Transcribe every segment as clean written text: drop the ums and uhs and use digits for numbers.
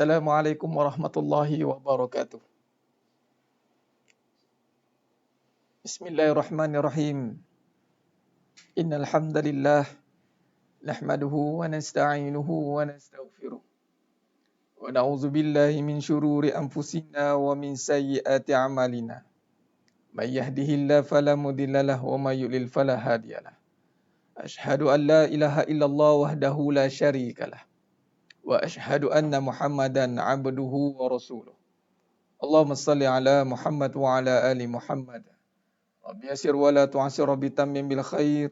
Assalamualaikum warahmatullahi wabarakatuh. Bismillahirrahmanirrahim. Innal hamdalillah nahmaduhu wa nasta'inuhu wa nastaghfiruh. Wa na'udzu billahi min shururi anfusina wa min sayyiati a'malina. May yahdihillahu fala mudilla lahu wa may yudlil fala hadiyalah. Asyhadu an la ilaha illallah wahdahu la syarikalah. Wa asyhadu anna Muhammadan 'abduhu wa rasuluh. Allahumma shalli ala Muhammad wa ala ali Muhammad. Rabbi yasir wa la tu'asir, Rabbi tammim bil khair,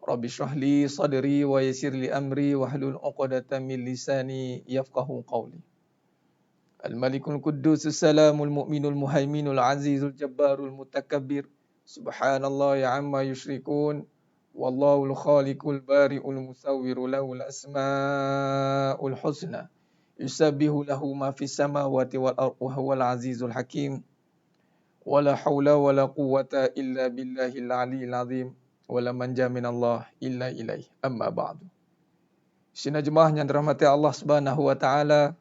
Rabbi shrah li sadri wa yassir li amri wahlul 'uqdatam min lisani yafqahu qawli. Al-Malikul Quddus Salamul Mu'minul Muhaiminul Azizul Jabbarul Mutakabbir. Subhanallah ya amma yusyrikun. Wallahul khaliqul bari'ul musawwiru lahul asmaul husna. Yusabbihu lahu ma fis samawati wal ardi wa huwal azizul hakim. Wala haula wala quwwata illa billahil aliyil azim. Wala manja minallah illa ilaih. Amma ba'du. Sina jemaah yang dirahmati Allah Subhanahu wa taala,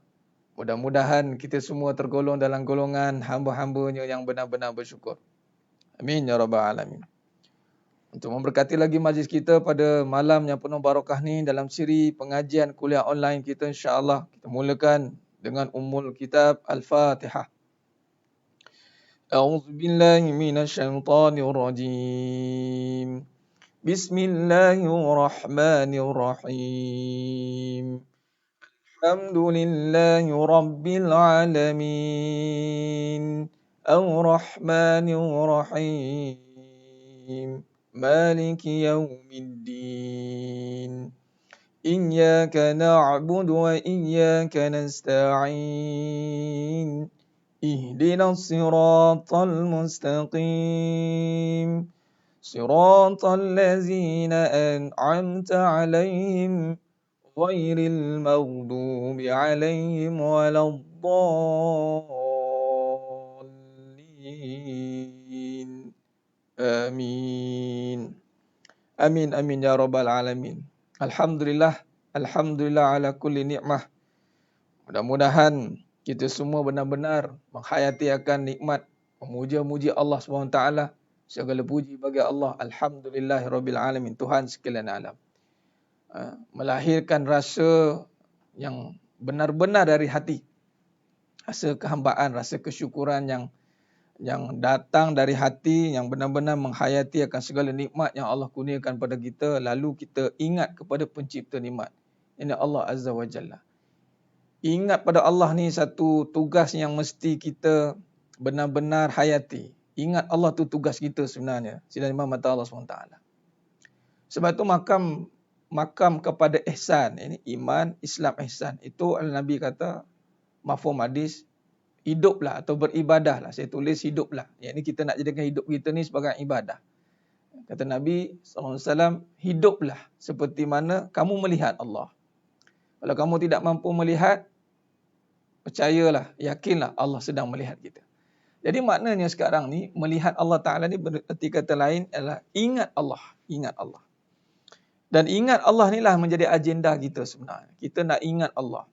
mudah-mudahan kita semua tergolong dalam golongan hamba-hambanya yang benar-benar bersyukur. Amin ya rabbal alamin. Untuk memberkati lagi majlis kita pada malam yang penuh barakah ni dalam siri pengajian kuliah online kita, insya-Allah kita mulakan dengan Ummul Kitab Al-Fatihah. A'udzu billahi minasyaitonir rajim. Bismillahirrahmanirrahim. Alhamdulillahi rabbil alamin. Ar-Rahmanir Rahim. Maliki yaumiddin. Iyyaka na'budu wa iyyaka nasta'in. Ihdinas siratal mustaqim. Siratal ladzina an'amta 'alaihim ghairil maghdubi 'alaihim waladdallin. Amin. Amin amin ya rabbal alamin. Alhamdulillah ala kulli nikmah. Mudah-mudahan kita semua benar-benar menghayati akan nikmat, memuja-muji Allah SWT. Segala puji bagi Allah. Alhamdulillahirabbil alamin, Tuhan sekalian alam. Melahirkan rasa yang benar-benar dari hati. Rasa kehambaan, rasa kesyukuran yang datang dari hati, yang benar-benar menghayati akan segala nikmat yang Allah kurniakan pada kita, lalu kita ingat kepada pencipta nikmat. Ini Allah Azza wa Jalla. Ingat pada Allah ni satu tugas yang mesti kita benar-benar hayati. Ingat Allah tu tugas kita sebenarnya. Sidang Imam mata Allah SWT. Sebab tu makam kepada ihsan. Ini iman, Islam, ihsan. Itu Nabi kata, mafhum hadis, hiduplah atau beribadahlah. Saya tulis hiduplah. Yang ini kita nak jadikan hidup kita ni sebagai ibadah. Kata Nabi SAW, hiduplah seperti mana kamu melihat Allah. Kalau kamu tidak mampu melihat, percayalah, yakinlah Allah sedang melihat kita. Jadi maknanya sekarang ni, melihat Allah Ta'ala ni berarti kata lain adalah ingat Allah. Ingat Allah. Dan ingat Allah ni lah menjadi agenda kita sebenarnya. Kita nak ingat Allah.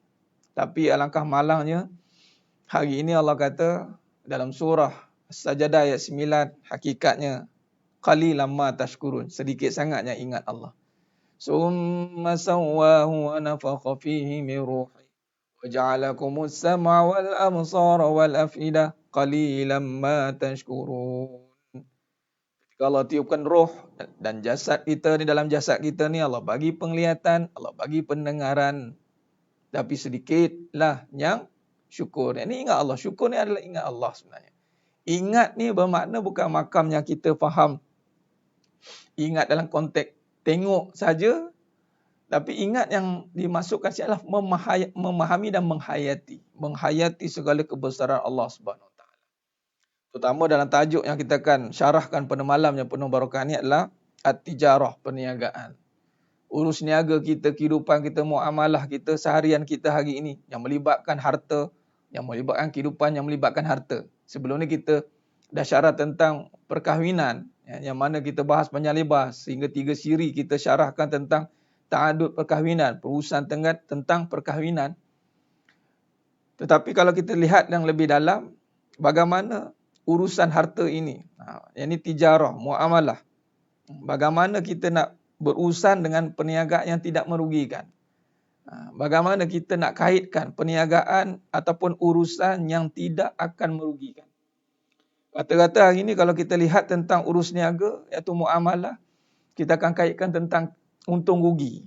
Tapi alangkah malangnya, hari ini Allah kata dalam surah As-Sajdah ayat 9, hakikatnya, qalilan ma tashkurun. Sedikit sangatnya ingat Allah. Summa sawwahu wa nafakha fihi min ruhi. Waja'alakumus sam'a wal absara wal af'idah qalilan ma tashkurun. Ketika Allah tiupkan roh dan jasad kita ni, dalam jasad kita ni Allah bagi penglihatan, Allah bagi pendengaran. Tapi sedikitlah yang syukur. Ini ingat Allah. Syukur ni adalah ingat Allah sebenarnya. Ingat ni bermakna bukan makam yang kita faham. Ingat dalam konteks tengok saja. Tapi ingat yang dimasukkan adalah memahami dan menghayati. Menghayati segala kebesaran Allah Subhanahu Wa Taala. Terutama dalam tajuk yang kita akan syarahkan pada malam yang penuh barakah ni adalah at-tijarah, perniagaan. Urus niaga kita, kehidupan kita, muamalah kita, seharian kita hari ini. Yang melibatkan harta, yang melibatkan kehidupan, yang melibatkan harta. Sebelum ni kita dah syarah tentang perkahwinan. Yang mana kita bahas panjang lebar. Sehingga 3 siri kita syarahkan tentang ta'adud perkahwinan, perusahaan tentang perkahwinan. Tetapi kalau kita lihat yang lebih dalam, bagaimana urusan harta ini. Yang ini tijarah, muamalah. Bagaimana kita nak berurusan dengan perniagaan yang tidak merugikan. Bagaimana kita nak kaitkan perniagaan ataupun urusan yang tidak akan merugikan. Kata-kata hari ini kalau kita lihat tentang urus niaga, iaitu muamalah, kita akan kaitkan tentang untung rugi.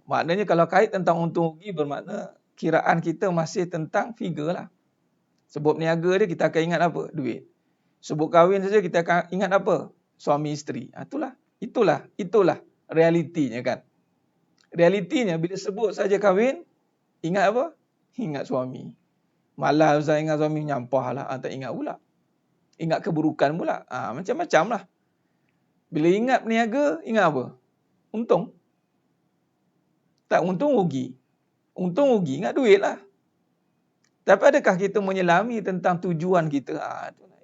Maknanya kalau kait tentang untung rugi bermakna kiraan kita masih tentang figure lah. Sebut niaga dia kita akan ingat apa? Duit. Sebut kahwin saja kita akan ingat apa? Suami isteri. Itulah realitinya kan. Realitinya bila sebut saja kahwin, ingat apa? Ingat suami. Malah Ustaz ingat suami nyampah lah. Tak ingat pula. Ingat keburukan pula. Macam-macam lah. Bila ingat peniaga, ingat apa? Untung. Tak untung rugi. Untung rugi, ingat duit lah. Tapi adakah kita menyelami tentang tujuan kita?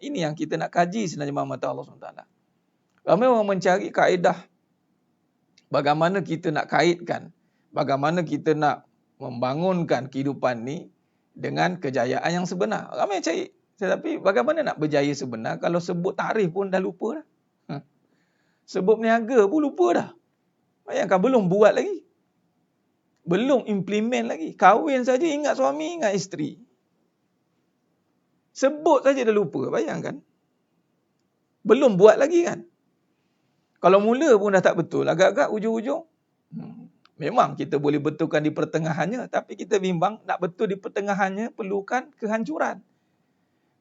Ini yang kita nak kaji sebenarnya mata Allah SWT. Ramai orang mencari kaedah bagaimana kita nak kaitkan, bagaimana kita nak membangunkan kehidupan ni dengan kejayaan yang sebenar. Ramai cari. Tetapi bagaimana nak berjaya sebenar kalau sebut tarikh pun dah lupa dah. Sebut niaga pun lupa dah. Bayangkan belum buat lagi. Belum implement lagi. Kahwin saja ingat suami, ingat isteri. Sebut saja dah lupa. Bayangkan. Belum buat lagi kan. Kalau mula pun dah tak betul. Agak-agak ujung-ujung. Memang kita boleh betulkan di pertengahannya. Tapi kita bimbang nak betul di pertengahannya perlukan kehancuran.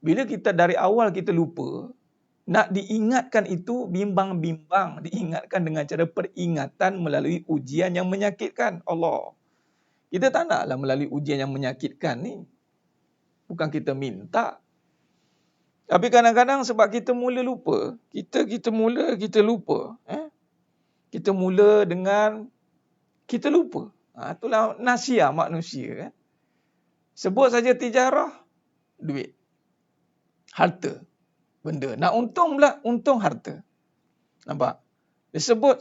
Bila kita dari awal kita lupa. Nak diingatkan itu bimbang-bimbang. Diingatkan dengan cara peringatan melalui ujian yang menyakitkan. Allah. Kita tak naklah melalui ujian yang menyakitkan ni. Bukan kita minta. Tapi kadang-kadang sebab kita mula lupa. Kita lupa. Kita mula dengan kita lupa. Itulah nasiah manusia kan. Sebut saja tijarah, duit. Harta. Benda. Nak untung pula, untung harta. Nampak? Disebut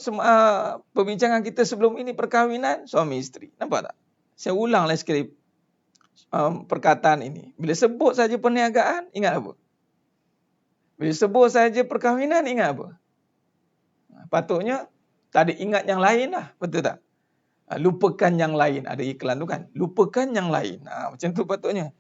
perbincangan kita sebelum ini perkahwinan, suami isteri. Nampak tak? Saya ulanglah sekali perkataan ini. Bila sebut saja perniagaan, ingat apa? Bila sebut saja perkahwinan, ingat apa? Patutnya, tak ada ingat yang lain lah. Betul tak? Lupakan yang lain. Ada iklan tu kan? Lupakan yang lain. Macam tu patutnya.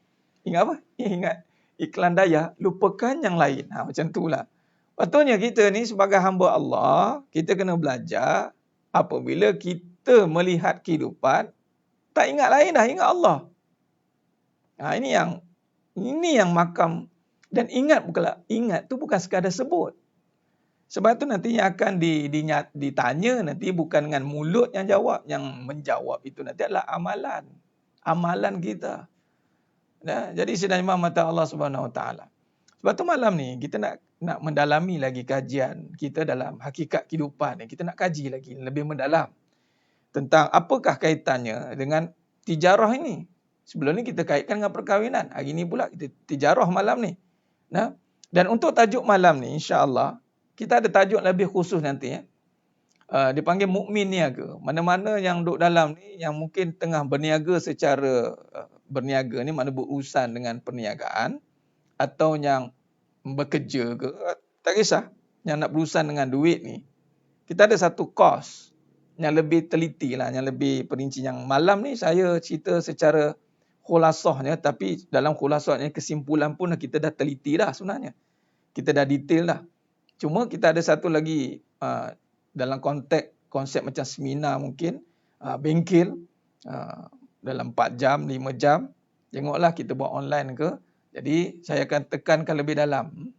Ingat apa? Ingat iklan daya. Lupakan yang lain. Macam tu lah. Patutnya kita ni sebagai hamba Allah, kita kena belajar apabila kita melihat kehidupan, tak ingat lain dah, ingat Allah. Ini yang makam. Dan ingat tu bukan sekadar sebut. Sebab tu nanti yang akan ditanya nanti bukan dengan mulut yang jawab. Yang menjawab itu nanti adalah amalan. Amalan kita. Jadi sebenarnya mata Allah SWT. Sebab tu malam ni kita nak mendalami lagi kajian kita dalam hakikat kehidupan. Kita nak kaji lagi lebih mendalam. Tentang apakah kaitannya dengan tijarah ini. Sebelum ni kita kaitkan dengan perkahwinan. Hari ni pula kita tijarah malam ni. Dan untuk tajuk malam ni insya-Allah kita ada tajuk lebih khusus nanti dipanggil mukmin niaga. Mana-mana yang duduk dalam ni yang mungkin tengah berniaga secara berniaga ni makna berurusan dengan perniagaan atau yang bekerja ke tak kisah yang nak berurusan dengan duit ni. Kita ada satu kos yang lebih teliti lah, yang lebih perinci. Yang malam ni saya cerita secara khulasahnya, tapi dalam khulasahnya kesimpulan pun kita dah teliti dah sebenarnya. Kita dah detail dah. Cuma kita ada satu lagi dalam konsep macam seminar mungkin, bengkel dalam 4 jam, 5 jam. Tengoklah kita buat online ke. Jadi saya akan tekankan lebih dalam.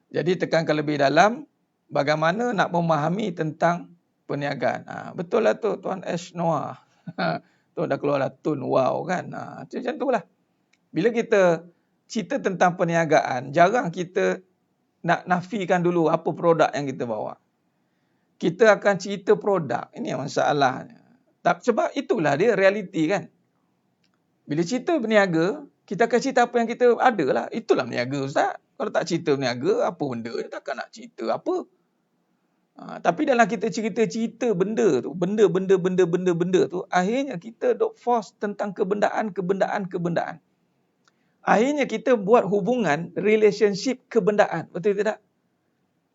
Jadi tekankan lebih dalam bagaimana nak memahami tentang perniagaan. Betul lah tu Tuan Ash Noah. Tu dah keluar lah tun wow kan. Macam tu lah. Bila kita cerita tentang perniagaan, jarang kita nak nafikan dulu apa produk yang kita bawa. Kita akan cerita produk. Ini yang masalahnya. Sebab itulah dia realiti kan. Bila cerita berniaga, kita akan cerita apa yang kita ada lah. Itulah berniaga Ustaz. Kalau tak cerita berniaga, apa benda? Dia takkan nak cerita apa. Tapi dalam kita cerita-cerita benda tu, benda tu, akhirnya kita dok force tentang kebendaan. Akhirnya kita buat hubungan, relationship kebendaan. Betul tidak?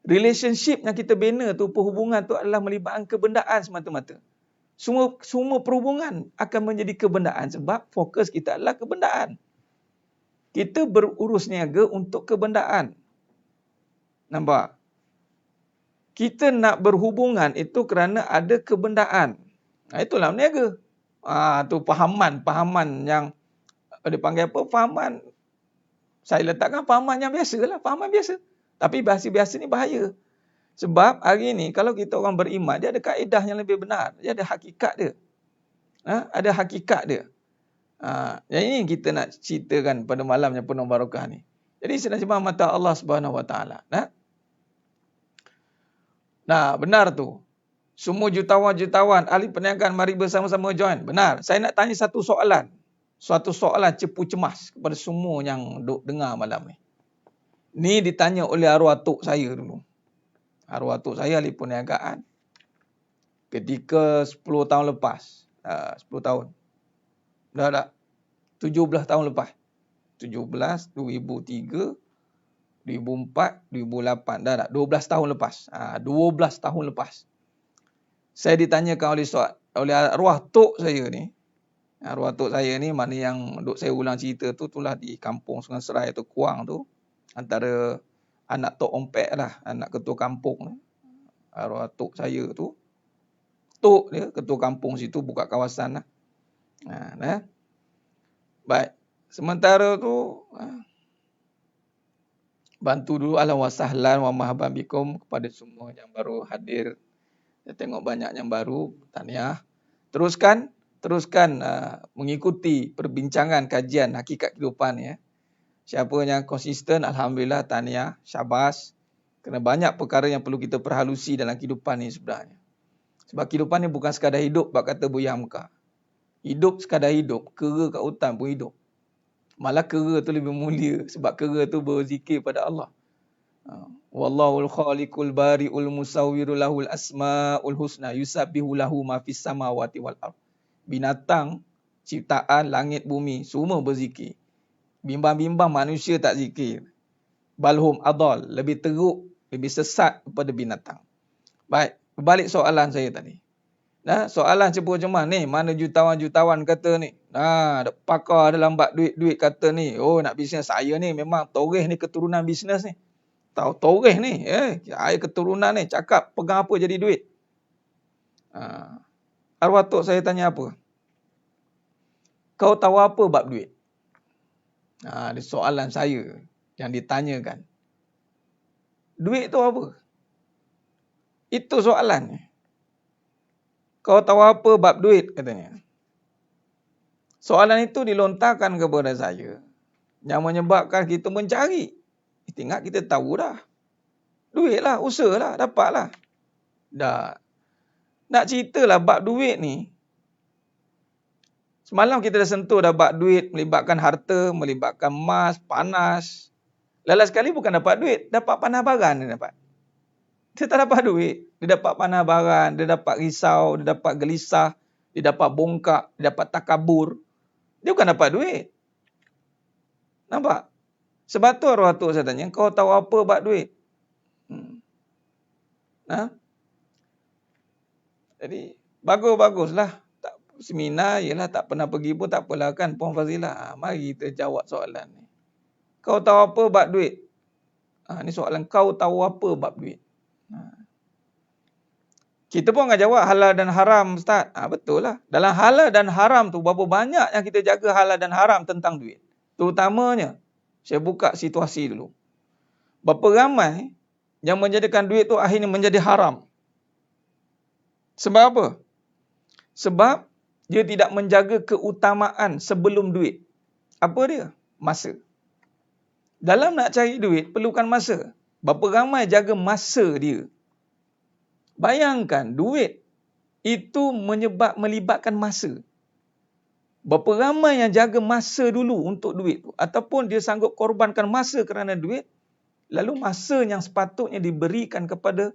Relationship yang kita bina tu, perhubungan tu adalah melibatkan kebendaan semata-mata. Semua perhubungan akan menjadi kebendaan sebab fokus kita adalah kebendaan. Kita berurus niaga untuk kebendaan. Nampak? Kita nak berhubungan itu kerana ada kebendaan. Itulah berniaga. Tu fahaman yang dipanggil apa? Fahaman. Saya letakkan fahaman yang biasa lah. Fahaman biasa. Tapi biasa ni bahaya. Sebab hari ni kalau kita orang beriman, dia ada kaedah yang lebih benar. Dia ada hakikat dia. Ada hakikat dia. Yang ini kita nak ceritakan pada malam yang penuh barakah ni. Jadi senang mata Allah Subhanahu Wa Taala. Nah, benar tu. Semua jutawan-jutawan ahli perniagaan mari bersama-sama join. Benar. Saya nak tanya satu soalan. Suatu soalan cepu cemas kepada semua yang duk dengar malam ni. Ni ditanya oleh arwah tok saya dulu. Arwah tok saya ahli perniagaan. Ketika 10 tahun lepas. 10 tahun. Dah. 17 tahun lepas. 17, 2003, 2004, 2008. Dah. 12 tahun lepas. 12 tahun lepas. Saya ditanyakan oleh arwah tok saya ni. Arwah tok saya ni, mana yang duk saya ulang cerita tu, itulah di kampung Sungai Serai tu, Kuang tu. Antara anak tok ompek lah. Anak ketua kampung. Arwah tok saya tu. Tok dia, ketua kampung situ, buka kawasan lah. Baik. Sementara tu, bantu dulu ahlan wa sahlan wa marhaban bikum kepada semua yang baru hadir. Saya tengok banyak yang baru. Tahniah. Teruskan mengikuti perbincangan kajian hakikat kehidupan ya. Siapa yang konsisten, alhamdulillah, tahniah, syabas. Kerana banyak perkara yang perlu kita perhalusi dalam kehidupan ni sebenarnya. Sebab kehidupan ni bukan sekadar hidup, bak kata Buya Hamka. Hidup sekadar hidup, kera kat hutan pun hidup. Malah kera tu lebih mulia sebab kera tu berzikir pada Allah. Wallahul khaliqul bari'ul musawwiru lahul asma'ul husna yusabbihu lahu ma fis samawati wal ardh. Binatang, ciptaan, langit, bumi, semua berzikir. Bimbang-bimbang manusia tak zikir. Balhum adal, lebih teruk, lebih sesat daripada binatang. Baik, berbalik soalan saya tadi. Soalan cepu cemah ni, mana jutawan-jutawan kata ni. Pakar dalam bab duit kata ni. Oh, nak bisnes saya ni memang toreh ni keturunan bisnes ni. Tahu toreh ni, saya keturunan ni cakap pegang apa jadi duit. Arwah tok saya tanya apa? Kau tahu apa bab duit? Ada soalan saya yang ditanyakan. Duit tu apa? Itu soalannya. Kau tahu apa bab duit? Katanya. Soalan itu dilontarkan kepada saya. Yang menyebabkan kita mencari. Ingat kita tahu dah. Duit lah, usaha lah, dapat lah. Dah. Nak ceritalah bab duit ni. Semalam kita dah sentuh dah bab duit. Melibatkan harta, melibatkan emas, panas. Lala sekali bukan dapat duit. Dapat panah baran dia dapat. Dia tak dapat duit. Dia dapat panah baran, dia dapat risau, dia dapat gelisah, dia dapat bongkak, dia dapat takabur. Dia bukan dapat duit. Nampak? Sebab tu arwah tok saya tanya, kau tahu apa bab duit? Jadi, baguslah. Seminar, ialah tak pernah pergi pun tak apalah kan, Puan Fazilah. Mari kita jawab soalan ni. Kau tahu apa bab duit? Ni soalan, kau tahu apa bab duit? Kita pun akan jawab halal dan haram, Ustaz. Betul lah. Dalam halal dan haram tu, berapa banyak yang kita jaga halal dan haram tentang duit. Terutamanya, saya buka situasi dulu. Berapa ramai yang menjadikan duit tu akhirnya menjadi haram. Sebab apa? Sebab dia tidak menjaga keutamaan sebelum duit. Apa dia? Masa. Dalam nak cari duit, perlukan masa. Berapa ramai jaga masa dia? Bayangkan, duit itu melibatkan masa. Berapa ramai yang jaga masa dulu untuk duit tu. Ataupun dia sanggup korbankan masa kerana duit. Lalu masa yang sepatutnya diberikan kepada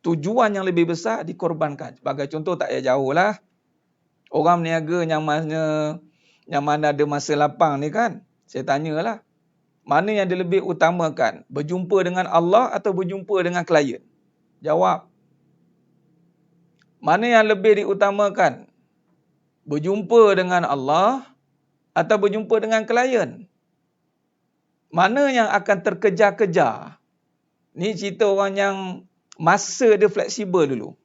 tujuan yang lebih besar dikorbankan. Sebagai contoh tak payah jauh lah. Orang berniaga yang mana ada masa lapang ni kan. Saya tanyalah. Mana yang dia lebih utamakan? Berjumpa dengan Allah atau berjumpa dengan klien? Jawab. Mana yang lebih diutamakan? Berjumpa dengan Allah atau berjumpa dengan klien? Mana yang akan terkejar-kejar? Ni cerita orang yang masa dia fleksibel dulu.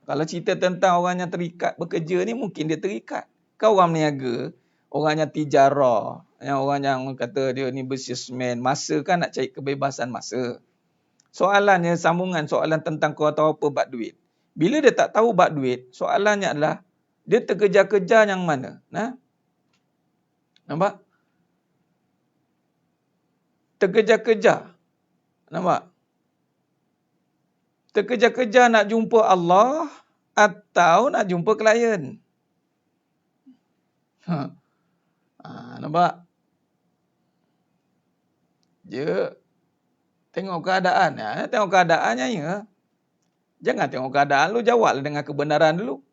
Kalau cerita tentang orang yang terikat bekerja ni, mungkin dia terikat. Kau orang berniaga, orang yang tijarah, orang yang kata dia ni businessman, masa kan nak cari kebebasan masa. Soalannya, sambungan soalan tentang kau tahu apa bab duit. Bila dia tak tahu bab duit, soalannya adalah, dia terkejar-kejar yang mana? Nampak? Terkejar-kejar. Nampak? Terkejar-kejar nak jumpa Allah atau nak jumpa klien. Nampak? Dia tengok keadaan. Tengok keadaannya ya. Jangan tengok keadaan lu, jawablah dengan kebenaran dulu.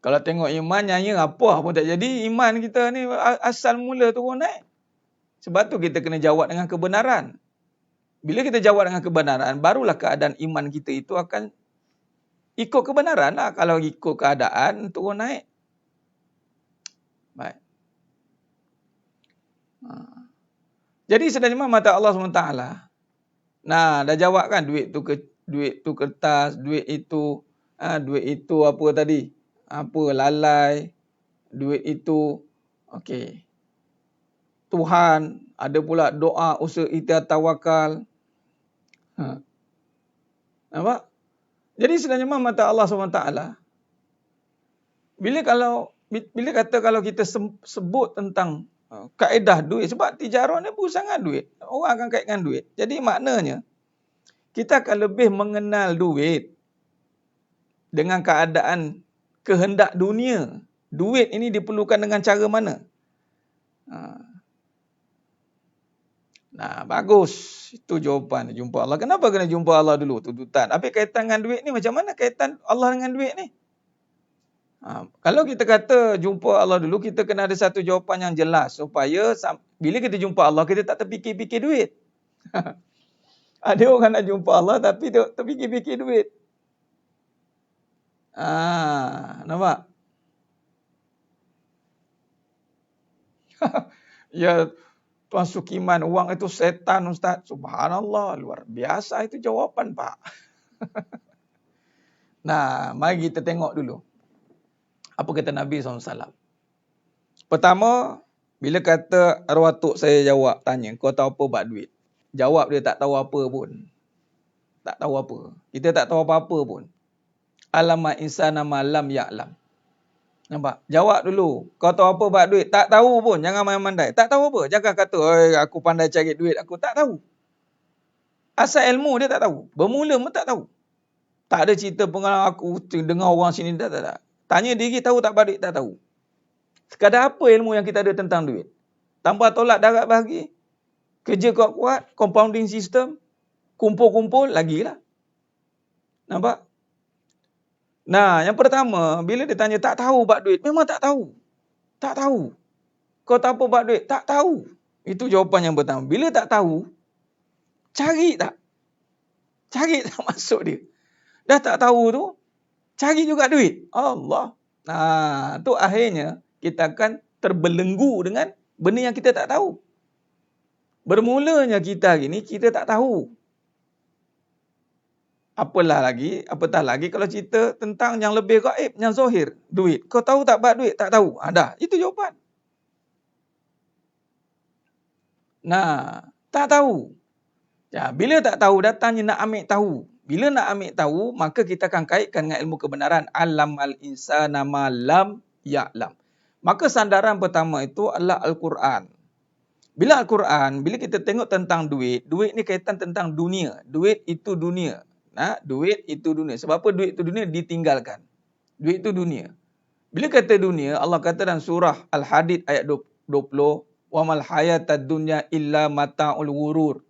Kalau tengok imannya ya, apa pun tak jadi. Iman kita ni asal mula turun naik. Sebab tu kita kena jawab dengan kebenaran. Bila kita jawab dengan kebenaran, barulah keadaan iman kita itu akan ikut kebenaran lah. Kalau ikut keadaan, turun naik. Baik. Jadi sebenarnya mata Allah SWT. Nah, dah jawab kan duit tu kertas, duit itu apa tadi? Apa lalai, duit itu okey. Tuhan, ada pula doa usaha ikhtiar tawakal. Nampak? Jadi sebenarnya mata Allah SWT. Bila kata kalau kita sebut tentang kaedah duit, sebab tijarah ni berusaha duit. Orang akan kaitkan duit. Jadi maknanya, kita akan lebih mengenal duit dengan keadaan kehendak dunia. Duit ini diperlukan dengan cara mana? Nah, bagus. Itu jawapan jumpa Allah. Kenapa kena jumpa Allah dulu? Tuntutan. Tapi kaitan dengan duit ni macam mana kaitan Allah dengan duit ni? Kalau kita kata jumpa Allah dulu, kita kena ada satu jawapan yang jelas. Supaya bila kita jumpa Allah, kita tak terfikir-fikir duit. Ada orang nak jumpa Allah tapi dia terfikir-fikir duit. Nampak? Ya, Tuan Sukiman, wang itu setan Ustaz. Subhanallah, luar biasa itu jawapan Pak. Nah, mari kita tengok dulu. Apa kata Nabi SAW? Pertama, bila kata arwah tok saya jawab, tanya, kau tahu apa bab duit? Jawab dia tak tahu apa pun. Tak tahu apa. Kita tak tahu apa-apa pun. Alama insana ma lam ya'lam. Nampak? Jawab dulu. Kau tahu apa bab duit? Tak tahu pun. Jangan main-mandai. Tak tahu apa. Jangan kata, aku pandai cari duit. Aku tak tahu. Asal ilmu dia tak tahu. Bermula pun tak tahu. Tak ada cerita pengalaman aku dengar orang sini. Tak. Tanya diri tahu tak bab duit? Tak tahu. Sekadar apa ilmu yang kita ada tentang duit? Tanpa tolak darat bahagi. Kerja kuat-kuat. Compounding system. Kumpul-kumpul. Lagilah. Nampak? Nah, yang pertama, bila dia tanya tak tahu bab duit, memang tak tahu. Tak tahu. Kau tahu apa bab duit? Tak tahu. Itu jawapan yang pertama. Bila tak tahu, cari tak? Cari tak maksud dia. Dah tak tahu tu, cari juga duit. Allah. Nah, tu akhirnya kita akan terbelenggu dengan benda yang kita tak tahu. Bermulanya kita hari ni, kita tak tahu. Apatah lagi kalau cerita tentang yang lebih gaib, yang zahir, duit. Kau tahu tak bab duit? Tak tahu. Dah, itu jawapan. Nah, tak tahu. Ya, bila tak tahu, datangnya nak ambil tahu. Bila nak ambil tahu, maka kita akan kaitkan dengan ilmu kebenaran. Alamal insana ma lam ya'lam. Maka sandaran pertama itu adalah Al-Quran. Bila Al-Quran, bila kita tengok tentang duit, duit ni kaitan tentang dunia. Duit itu dunia. Duit itu dunia. Sebab apa duit itu dunia? Ditinggalkan. Duit itu dunia. Bila kata dunia, Allah kata dalam surah Al-Hadid ayat 20, "Wa mal hayatad dunya illa mata'ul ghurur."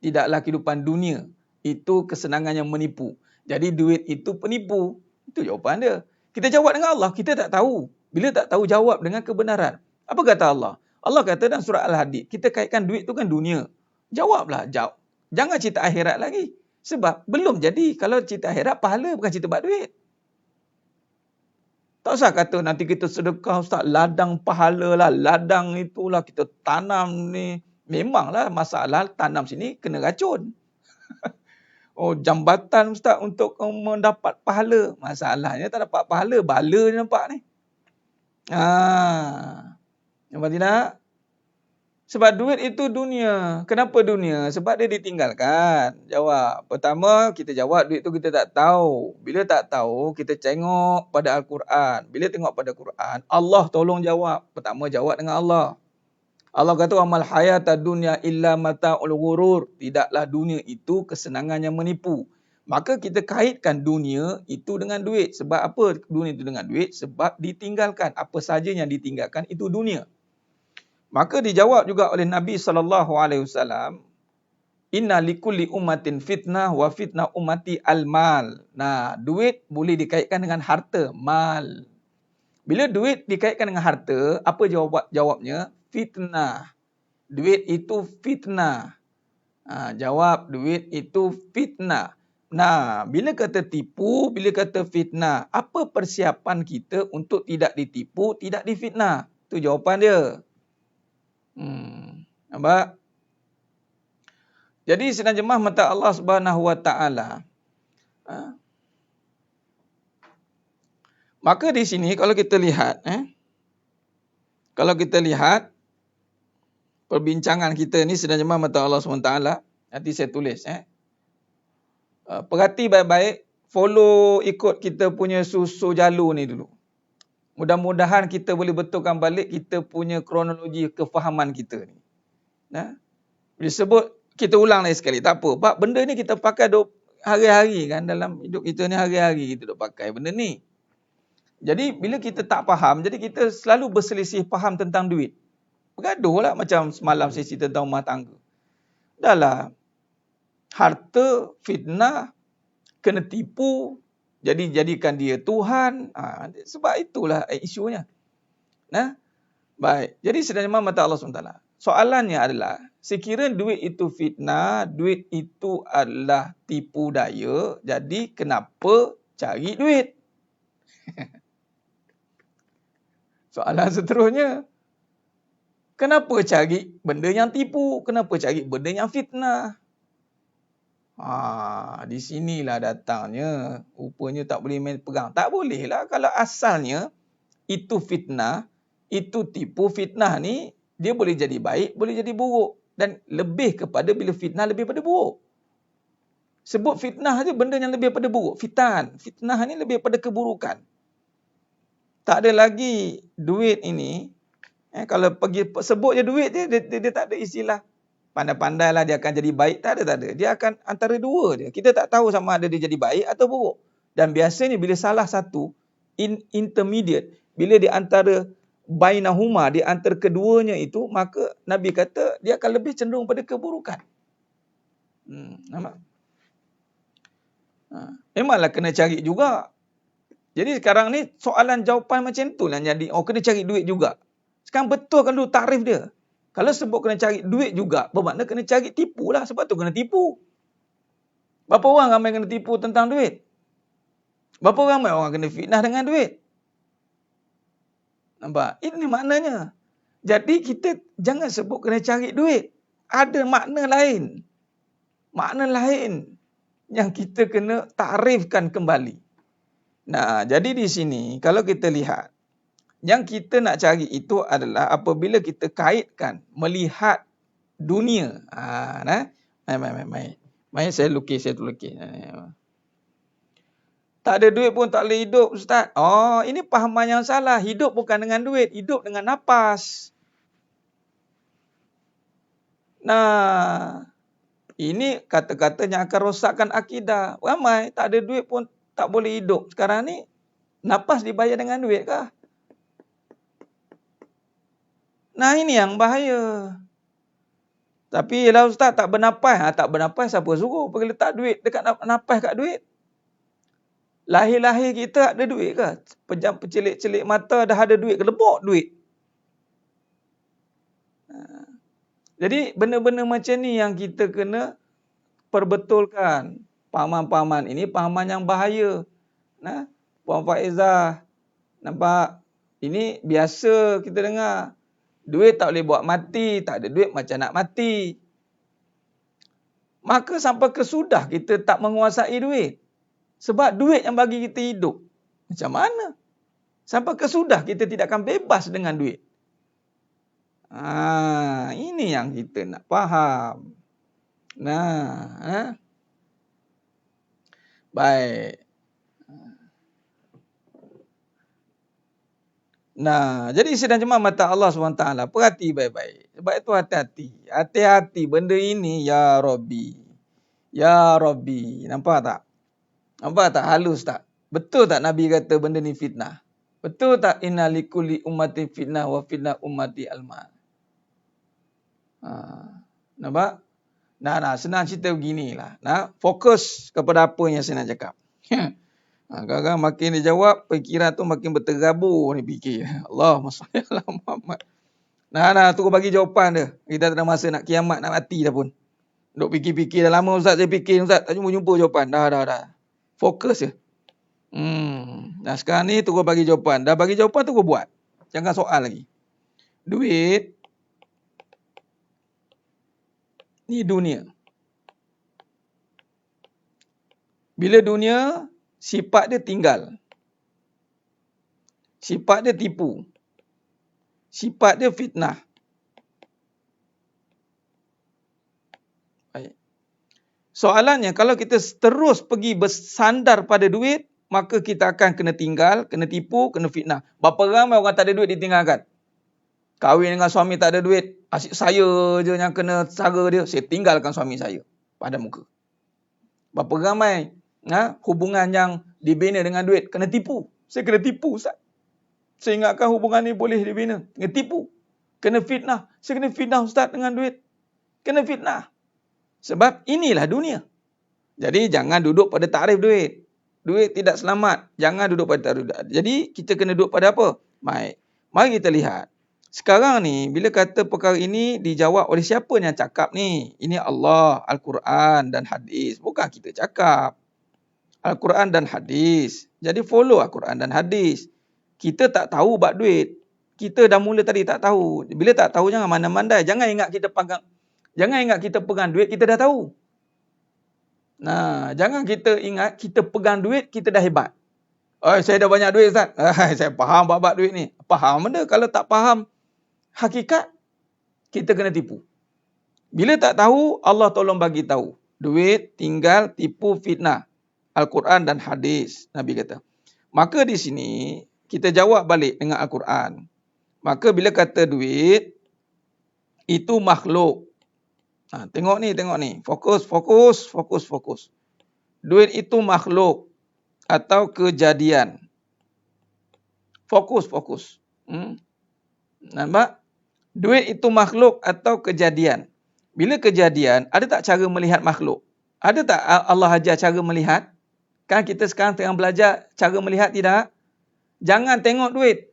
tidaklah kehidupan dunia itu kesenangan yang menipu. Jadi duit itu penipu. Itu jawapan dia. Kita jawab dengan Allah, kita tak tahu. Bila tak tahu, jawab dengan kebenaran. Apa kata Allah? Allah kata dalam surah Al-Hadid, kita kaitkan duit itu kan dunia. Jawablah, jawab. Jangan cerita akhirat lagi. Sebab belum jadi. Kalau cerita akhirat, pahala bukan cerita bab duit. Tak usah kata nanti kita sedekah Ustaz, ladang pahala lah, ladang itulah kita tanam ni. Memanglah masalah tanam sini kena racun. Oh, jambatan Ustaz untuk mendapat pahala. Masalahnya tak dapat pahala, bala dia nampak ni. Nampak tidak? Sebab duit itu dunia. Kenapa dunia? Sebab dia ditinggalkan. Jawab. Pertama, kita jawab duit itu kita tak tahu. Bila tak tahu, kita tengok pada Al-Quran. Bila tengok pada Quran, Allah tolong jawab. Pertama, jawab dengan Allah. Allah kata, "Amal hayata dunya illa mata'ul ghurur." Tidaklah dunia itu kesenangan yang menipu. Maka kita kaitkan dunia itu dengan duit. Sebab apa dunia itu dengan duit? Sebab ditinggalkan. Apa saja yang ditinggalkan itu dunia. Maka dijawab juga oleh Nabi SAW, "Inna likulli ummatin fitnah wa fitnah ummati al-mal." Nah, duit boleh dikaitkan dengan harta, mal. Bila duit dikaitkan dengan harta, apa jawabnya? Fitnah. Duit itu fitnah. Jawab, duit itu fitnah. Nah, bila kata tipu, bila kata fitnah, apa persiapan kita untuk tidak ditipu, tidak difitnah? Itu jawapan dia. Nampak? Jadi sidang jemaah mata Allah Subhanahu Wa Taala. Maka di sini kalau kita lihat, kalau kita lihat perbincangan kita ni sidang jemaah mata Allah Subhanahu Wa Taala, nanti saya tulis. Perhati baik-baik, follow ikut kita punya susu jalur ni dulu. Mudah-mudahan kita boleh betulkan balik kita punya kronologi kefahaman kita ni. Disebut, kita ulang lagi sekali. Tak apa. Pak, benda ni kita pakai hari-hari kan. Dalam hidup kita ni hari-hari kita duk pakai benda ni. Jadi bila kita tak faham, jadi kita selalu berselisih faham tentang duit. Bergaduh lah macam semalam sesi tentang rumah tangga. Dah lah. Harta, fitnah, kena tipu, jadikan dia Tuhan. Sebab itulah isunya. Baik. Jadi sedang mata Allah SWT. Soalannya adalah, sekiranya duit itu fitnah, duit itu adalah tipu daya, jadi kenapa cari duit? Soalan seterusnya, kenapa cari benda yang tipu? Kenapa cari benda yang fitnah? Di sinilah datangnya. Rupanya tak boleh main pegang. Tak boleh lah kalau asalnya itu fitnah, itu tipu. Fitnah ni dia boleh jadi baik, boleh jadi buruk. Dan lebih kepada bila fitnah lebih pada buruk. Sebut fitnah aja benda yang lebih pada buruk. Fitnah ni lebih pada keburukan. Tak ada lagi duit ini. Kalau pergi sebut je duit dia tak ada istilah. Pandai-pandai lah dia akan jadi baik. Tak ada. Dia akan antara dua je. Kita tak tahu sama ada dia jadi baik atau buruk. Dan biasanya bila salah satu, intermediate, bila di antara bainahuma, di antara keduanya itu, maka Nabi kata dia akan lebih cenderung pada keburukan. Nampak? Memanglah kena cari juga. Jadi sekarang ni soalan jawapan macam tu lah jadi. Kena cari duit juga. Sekarang betulkan dulu tarif dia. Kalau sebut kena cari duit juga, bermakna kena cari tipu lah. Sebab tu kena tipu. Berapa orang ramai kena tipu tentang duit? Berapa ramai orang kena fitnah dengan duit? Nampak? Ini maknanya. Jadi kita jangan sebut kena cari duit. Ada makna lain. Makna lain yang kita kena takrifkan kembali. Nah, jadi di sini kalau kita lihat, yang kita nak cari itu adalah apabila kita kaitkan melihat dunia. Mai saya lukis. Tak ada duit pun tak boleh hidup, Ustaz. Ini pahaman yang salah. Hidup bukan dengan duit, hidup dengan nafas. Nah, ini kata-kata yang akan rosakkan akidah. Ramai tak ada duit pun tak boleh hidup. Sekarang ni nafas dibayar dengan duit kah? Nah, ini yang bahaya. Tapi lah ustaz tak bernapas. Tak bernapas siapa suruh pergi letak duit dekat napas kat duit? Lahir-lahir kita ada duit ke? Pejam pecelik-celik mata dah ada duit ke? Lebok duit. Jadi benda-benda macam ni yang kita kena perbetulkan. Pahaman-pahaman ini pahaman yang bahaya. Nah, Puan Faizah, nampak? Ini biasa kita dengar. Duit tak boleh buat mati, tak ada duit macam nak mati. Maka sampai kesudah kita tak menguasai duit. Sebab duit yang bagi kita hidup. Macam mana? Sampai kesudah kita tidak akan bebas dengan duit. Ini yang kita nak faham. Baik. Jadi sidang jemaah mata Allah SWT, perhati baik-baik. Sebab itu hati-hati. Hati-hati benda ini, ya Rabbi. Ya Rabbi. Nampak tak? Nampak tak? Halus tak? Betul tak Nabi kata benda ni fitnah? Betul tak? Inna likulli ummati fitnah wa fitnah ummati al-mal. Nampak? Senang cerita beginilah. Fokus kepada apa yang saya nak cakap. Kadang-kadang makin dia jawab, fikiran tu makin berterabur ni fikir. Allahumma salli ala Muhammad. Tunggu bagi jawapan dia. Kita tak ada masa nak kiamat, nak mati dah pun. Duk fikir-fikir dah lama ustaz saya fikir ustaz. Tak jumpa jawapan. Dah. Fokus je. Sekarang ni tunggu bagi jawapan. Dah bagi jawapan tunggu buat. Jangan soal lagi. Duit ni dunia. Bila dunia, sifat dia tinggal. Sifat dia tipu. Sifat dia fitnah. Baik. Soalannya, kalau kita terus pergi bersandar pada duit, maka kita akan kena tinggal, kena tipu, kena fitnah. Berapa ramai orang tak ada duit ditinggalkan? Kahwin dengan suami tak ada duit, asyik saya je yang kena sara dia, saya tinggalkan suami saya pada muka. Berapa ramai hubungan yang dibina dengan duit, kena tipu. Saya kena tipu ustaz. Saya ingatkan hubungan ni boleh dibina. Kena tipu. Kena fitnah. Saya kena fitnah ustaz dengan duit. Kena fitnah. Sebab inilah dunia. Jadi jangan duduk pada takrif duit. Duit tidak selamat. Jangan duduk pada takrif duit. Jadi kita kena duduk pada apa? Baik. Mari kita lihat. Sekarang ni bila kata perkara ini dijawab oleh siapa yang cakap ni? Ini Allah, Al-Quran dan hadis. Bukan kita cakap. Al-Quran dan hadis. Jadi follow Al-Quran dan hadis. Kita tak tahu bab duit. Kita dah mula tadi tak tahu. Bila tak tahu jangan mandai-mandai. Jangan ingat kita pegang duit kita dah tahu. Jangan kita ingat kita pegang duit kita dah hebat. Saya dah banyak duit ustaz. Saya faham bab duit ni. Faham benda. Kalau tak faham hakikat, kita kena tipu. Bila tak tahu, Allah tolong bagi tahu. Duit, tinggal, tipu, fitnah. Al-Quran dan hadis. Nabi kata. Maka di sini, kita jawab balik dengan Al-Quran. Maka bila kata duit, itu makhluk. Tengok ni. Fokus. Duit itu makhluk atau kejadian. Fokus. Nampak? Duit itu makhluk atau kejadian. Bila kejadian, ada tak cara melihat makhluk? Ada tak Allah ajar cara melihat? Kan kita sekarang tengah belajar cara melihat tidak? Jangan tengok duit.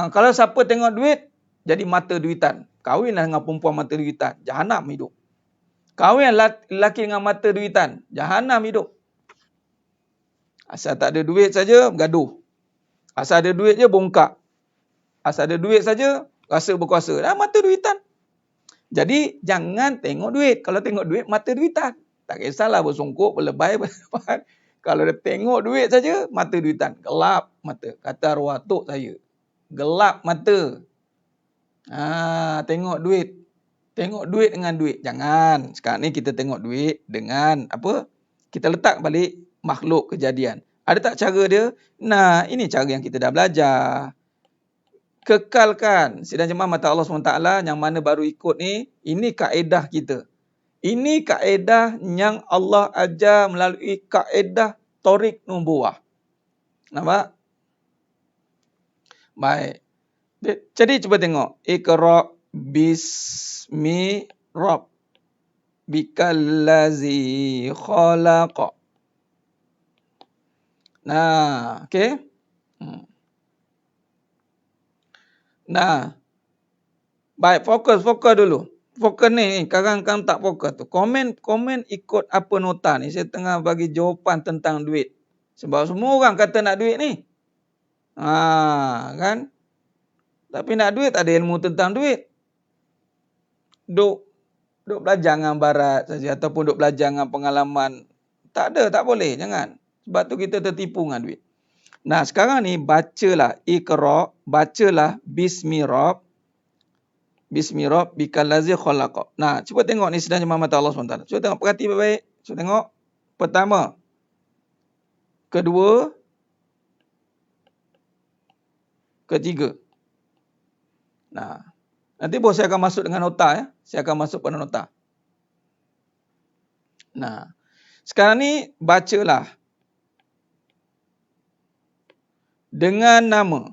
Kalau siapa tengok duit, jadi mata duitan. Kahwinlah dengan perempuan mata duitan. Jahanam hidup. Kahwin lelaki dengan mata duitan. Jahanam hidup. Asal tak ada duit saja, bergaduh. Asal ada duit je, bongkak. Asal ada duit saja, rasa berkuasa. Mata duitan. Jadi, jangan tengok duit. Kalau tengok duit, mata duitan. Tak kisahlah bersungkuk, berlebay. Kalau dia tengok duit saja, mata duitan. Gelap mata. Kata arwah tok saya. Gelap mata. Tengok duit. Tengok duit dengan duit. Jangan. Sekarang ni kita tengok duit dengan apa? Kita letak balik makhluk kejadian. Ada tak cara dia? Ini cara yang kita dah belajar. Kekalkan. Sidang jemaah mata Allah SWT yang mana baru ikut ni, ini kaedah kita. Ini kaedah yang Allah ajar melalui kaedah Tariq Nubuwah. Nampak? Baik. Jadi cuba tengok. Iqra' Bismi rabbikallazi khalaq. Nah, okey. Nah, baik, fokus dulu. Fokus ni, sekarang tak fokus tu. Komen ikut apa nota ni. Saya tengah bagi jawapan tentang duit. Sebab semua orang kata nak duit ni. Kan? Tapi nak duit, tak ada ilmu tentang duit. Duk belajar dengan barat saja ataupun duk belajar dengan pengalaman. Tak ada, tak boleh, jangan. Sebab tu kita tertipu dengan duit. Nah, sekarang ni bacalah Iqra, bacalah Bismi rabbikallazi khalaq. Nah, cuba tengok ni sedang jemaah mata Allah SWT. Cuba tengok, perhati baik-baik. Cuba tengok. Pertama. Kedua. Ketiga. Nah, nanti bos saya akan masuk dengan nota ya. Saya akan masuk pada nota. Nah, sekarang ni bacalah dengan nama.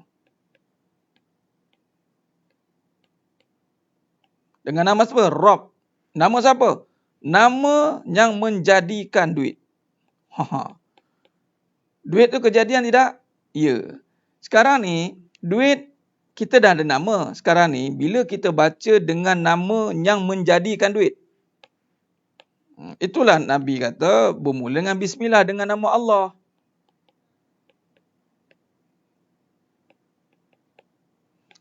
Dengan nama siapa? Rob. Nama siapa? Nama yang menjadikan duit. Duit tu kejadian tidak? Ya. Sekarang ni, duit kita dah ada nama. Sekarang ni, bila kita baca dengan nama yang menjadikan duit. Itulah Nabi kata, bermula dengan bismillah, dengan nama Allah.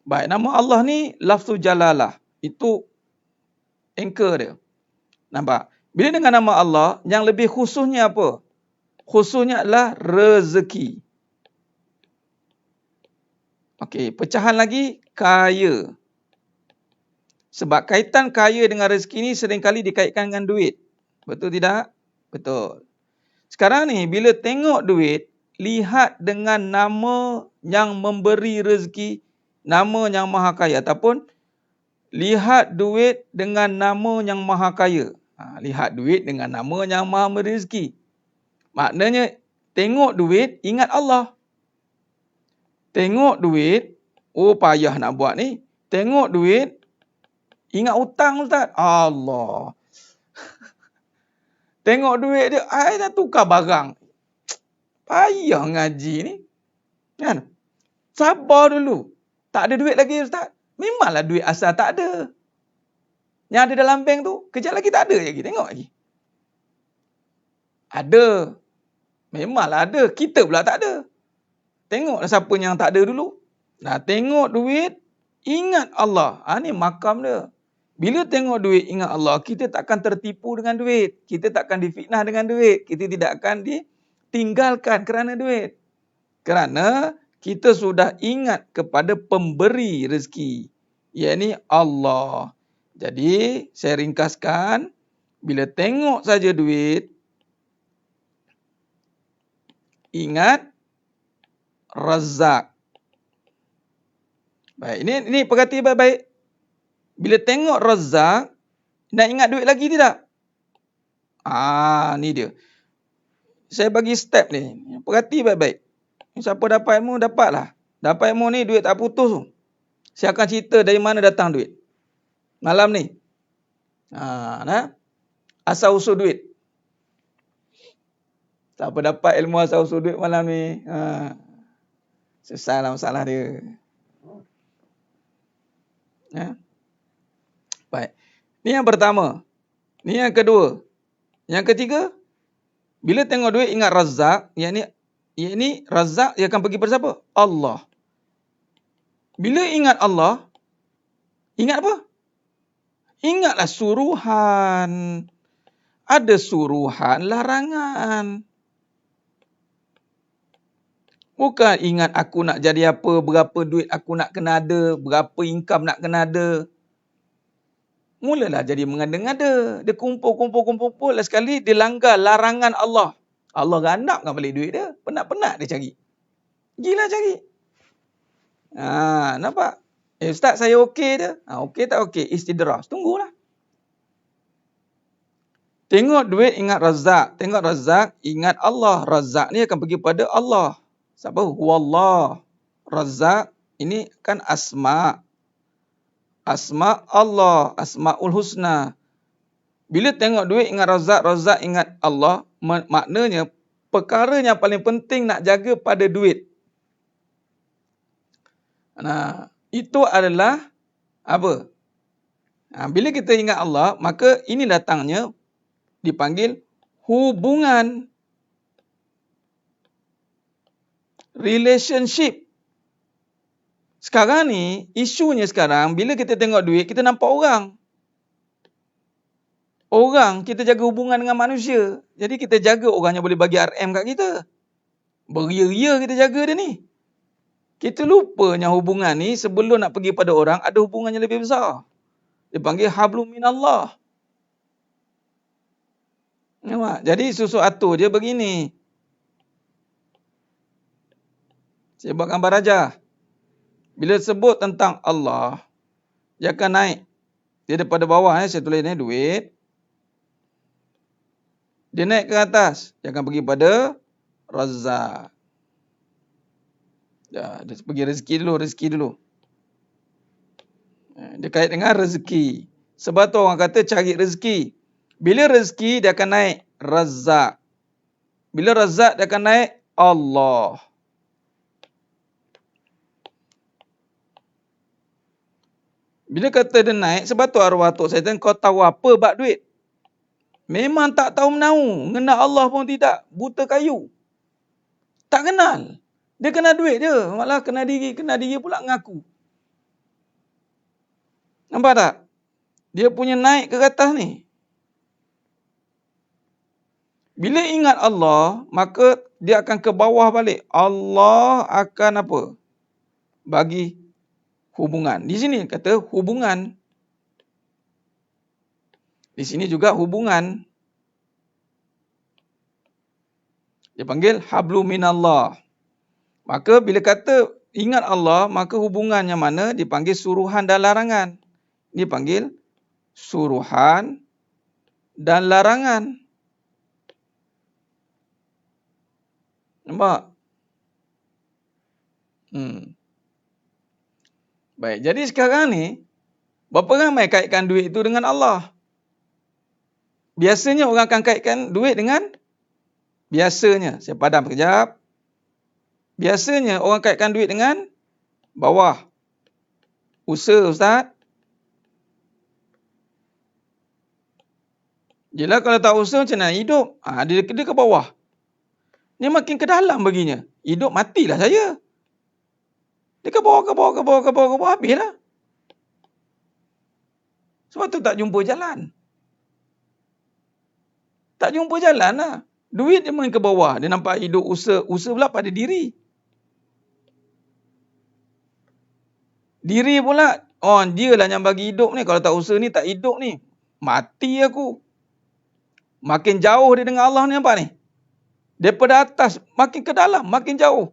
Baik, nama Allah ni lafzu jalalah. Itu anchor dia. Nampak? Bila dengan nama Allah, yang lebih khususnya apa? Khususnya adalah rezeki. Okey, pecahan lagi, kaya. Sebab kaitan kaya dengan rezeki ni seringkali dikaitkan dengan duit. Betul tidak? Betul. Sekarang ni, bila tengok duit, lihat dengan nama yang memberi rezeki, nama yang maha kaya. Ataupun, lihat duit dengan nama yang maha kaya. Lihat duit dengan nama yang maha memberi rezeki. Maknanya, tengok duit, ingat Allah. Tengok duit, oh payah nak buat ni. Tengok duit, ingat hutang Ustaz. Allah. Tengok duit dia, dah tukar barang. Payah ngaji ni. Kan? Sabar dulu. Tak ada duit lagi Ustaz. Memanglah duit asal tak ada. Yang ada dalam bank tu, kejap lagi tak ada lagi. Tengok lagi. Ada. Memanglah ada. Kita pula tak ada. Tengoklah siapa yang tak ada dulu. Nah, tengok duit, ingat Allah. Ni makam dia. Bila tengok duit, ingat Allah, kita takkan tertipu dengan duit. Kita takkan difitnah dengan duit. Kita tidak akan ditinggalkan kerana duit. Kerana kita sudah ingat kepada pemberi rezeki. Iaitu Allah. Jadi, saya ringkaskan, bila tengok saja duit, ingat Razzaq. Baik, ini perhati baik-baik. Bila tengok Razzaq, nak ingat duit lagi tidak? Ni dia. Saya bagi step ni. Perhati baik-baik. Siapa dapat ilmu, dapatlah. Dapat ilmu ni, duit tak putus. Saya akan cerita dari mana datang duit. Malam ni. Asal usul duit. Siapa dapat ilmu asal usul duit malam ni. Selesailah masalah dia. Baik. Ni yang pertama. Ni yang kedua. Yang ketiga, bila tengok duit ingat Razzaq, yang ni Razzaq dia akan pergi pada siapa? Allah. Bila ingat Allah, ingat apa? Ingatlah suruhan. Ada suruhan, larangan. Bukan ingat aku nak jadi apa, berapa duit aku nak kena ada, berapa income nak kena ada. Mulalah jadi mengada-ngada. Dia kumpul lah sekali dia langgar larangan Allah. Allah ganapkan balik duit dia. Penat-penat dia cari. Gila cari. Nampak? Ustaz saya okey dia. Okey tak okey? Istidras. Tunggulah. Tengok duit ingat Razzaq. Tengok Razzaq ingat Allah. Razzaq ni akan pergi pada Allah. Siapa? Huwallah. Razzaq ini kan asma'. asma Allah, asmaul husna. Bila tengok duit ingat Razak, Razak ingat Allah, maknanya perkara yang paling penting nak jaga pada duit. Nah, itu adalah apa? Bila kita ingat Allah, maka ini datangnya dipanggil hubungan, relationship. Sekarang ni, isunya sekarang, bila kita tengok duit, kita nampak orang. Orang, kita jaga hubungan dengan manusia. Jadi kita jaga orang yang boleh bagi RM kat kita. Beria-ria kita jaga dia ni. Kita lupanya hubungan ni sebelum nak pergi pada orang, ada hubungan yang lebih besar. Dia panggil hablum minallah. Nampak? Jadi sesuatu dia begini. Saya buat gambar aja. Bila sebut tentang Allah, dia akan naik. Dia daripada bawah, saya tulis ni duit. Dia naik ke atas. Dia akan pergi pada Razzaq. Dia pergi rezeki dulu. Dia kait dengan rezeki. Sebab tu orang kata cari rezeki. Bila rezeki, dia akan naik Razzaq. Bila Razzaq, dia akan naik Allah. Bila kata dia naik, sebab tu arwah Tok Syaitan, kau tahu apa bab duit? Memang tak tahu menau. Mengenal Allah pun tidak. Buta kayu. Tak kenal. Dia kenal duit je. Malah kenal diri pula ngaku. Nampak tak? Dia punya naik ke atas ni. Bila ingat Allah, maka dia akan ke bawah balik. Allah akan apa? Bagi hubungan. Di sini kata hubungan. Di sini juga hubungan. Dia panggil hablum minallah. Maka bila kata ingat Allah, maka hubungan yang mana dipanggil suruhan dan larangan. Dia panggil suruhan dan larangan. Nampak? Baik, jadi sekarang ni, berapa ramai kaitkan duit itu dengan Allah? Biasanya orang akan kaitkan duit dengan, saya padam sekejap. Biasanya orang kaitkan duit dengan bawah. Usaha, Ustaz. Jelah kalau tak usaha macam mana hidup? Dia ke bawah. Ni makin ke dalam baginya. Hidup matilah saya. Dia ke bawah, habislah. Sebab tu tak jumpa jalan. Tak jumpa jalan lah. Duit dia main ke bawah. Dia nampak hidup usaha pula pada diri. Diri pula, dia lah yang bagi hidup ni. Kalau tak usaha ni, tak hidup ni. Mati aku. Makin jauh dia dengan Allah ni, nampak ni? Daripada atas, makin ke dalam, makin jauh.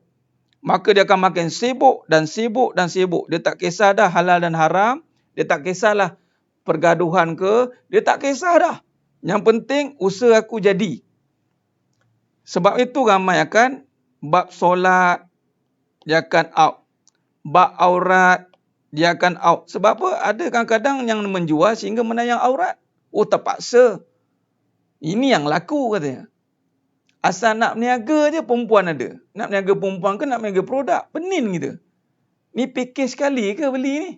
Maka dia akan makin sibuk dan sibuk dan sibuk. Dia tak kisah dah halal dan haram. Dia tak kisahlah pergaduhan ke. Dia tak kisah dah. Yang penting, usaha aku jadi. Sebab itu ramai akan bab solat, dia akan out. Bab aurat, dia akan out. Sebab apa? Ada kadang-kadang yang menjual sehingga menayang aurat. Terpaksa. Ini yang laku katanya. Asal nak berniaga je perempuan ada. Nak berniaga perempuan ke nak berniaga produk? Penin kita. Ni fikir sekali ke beli ni?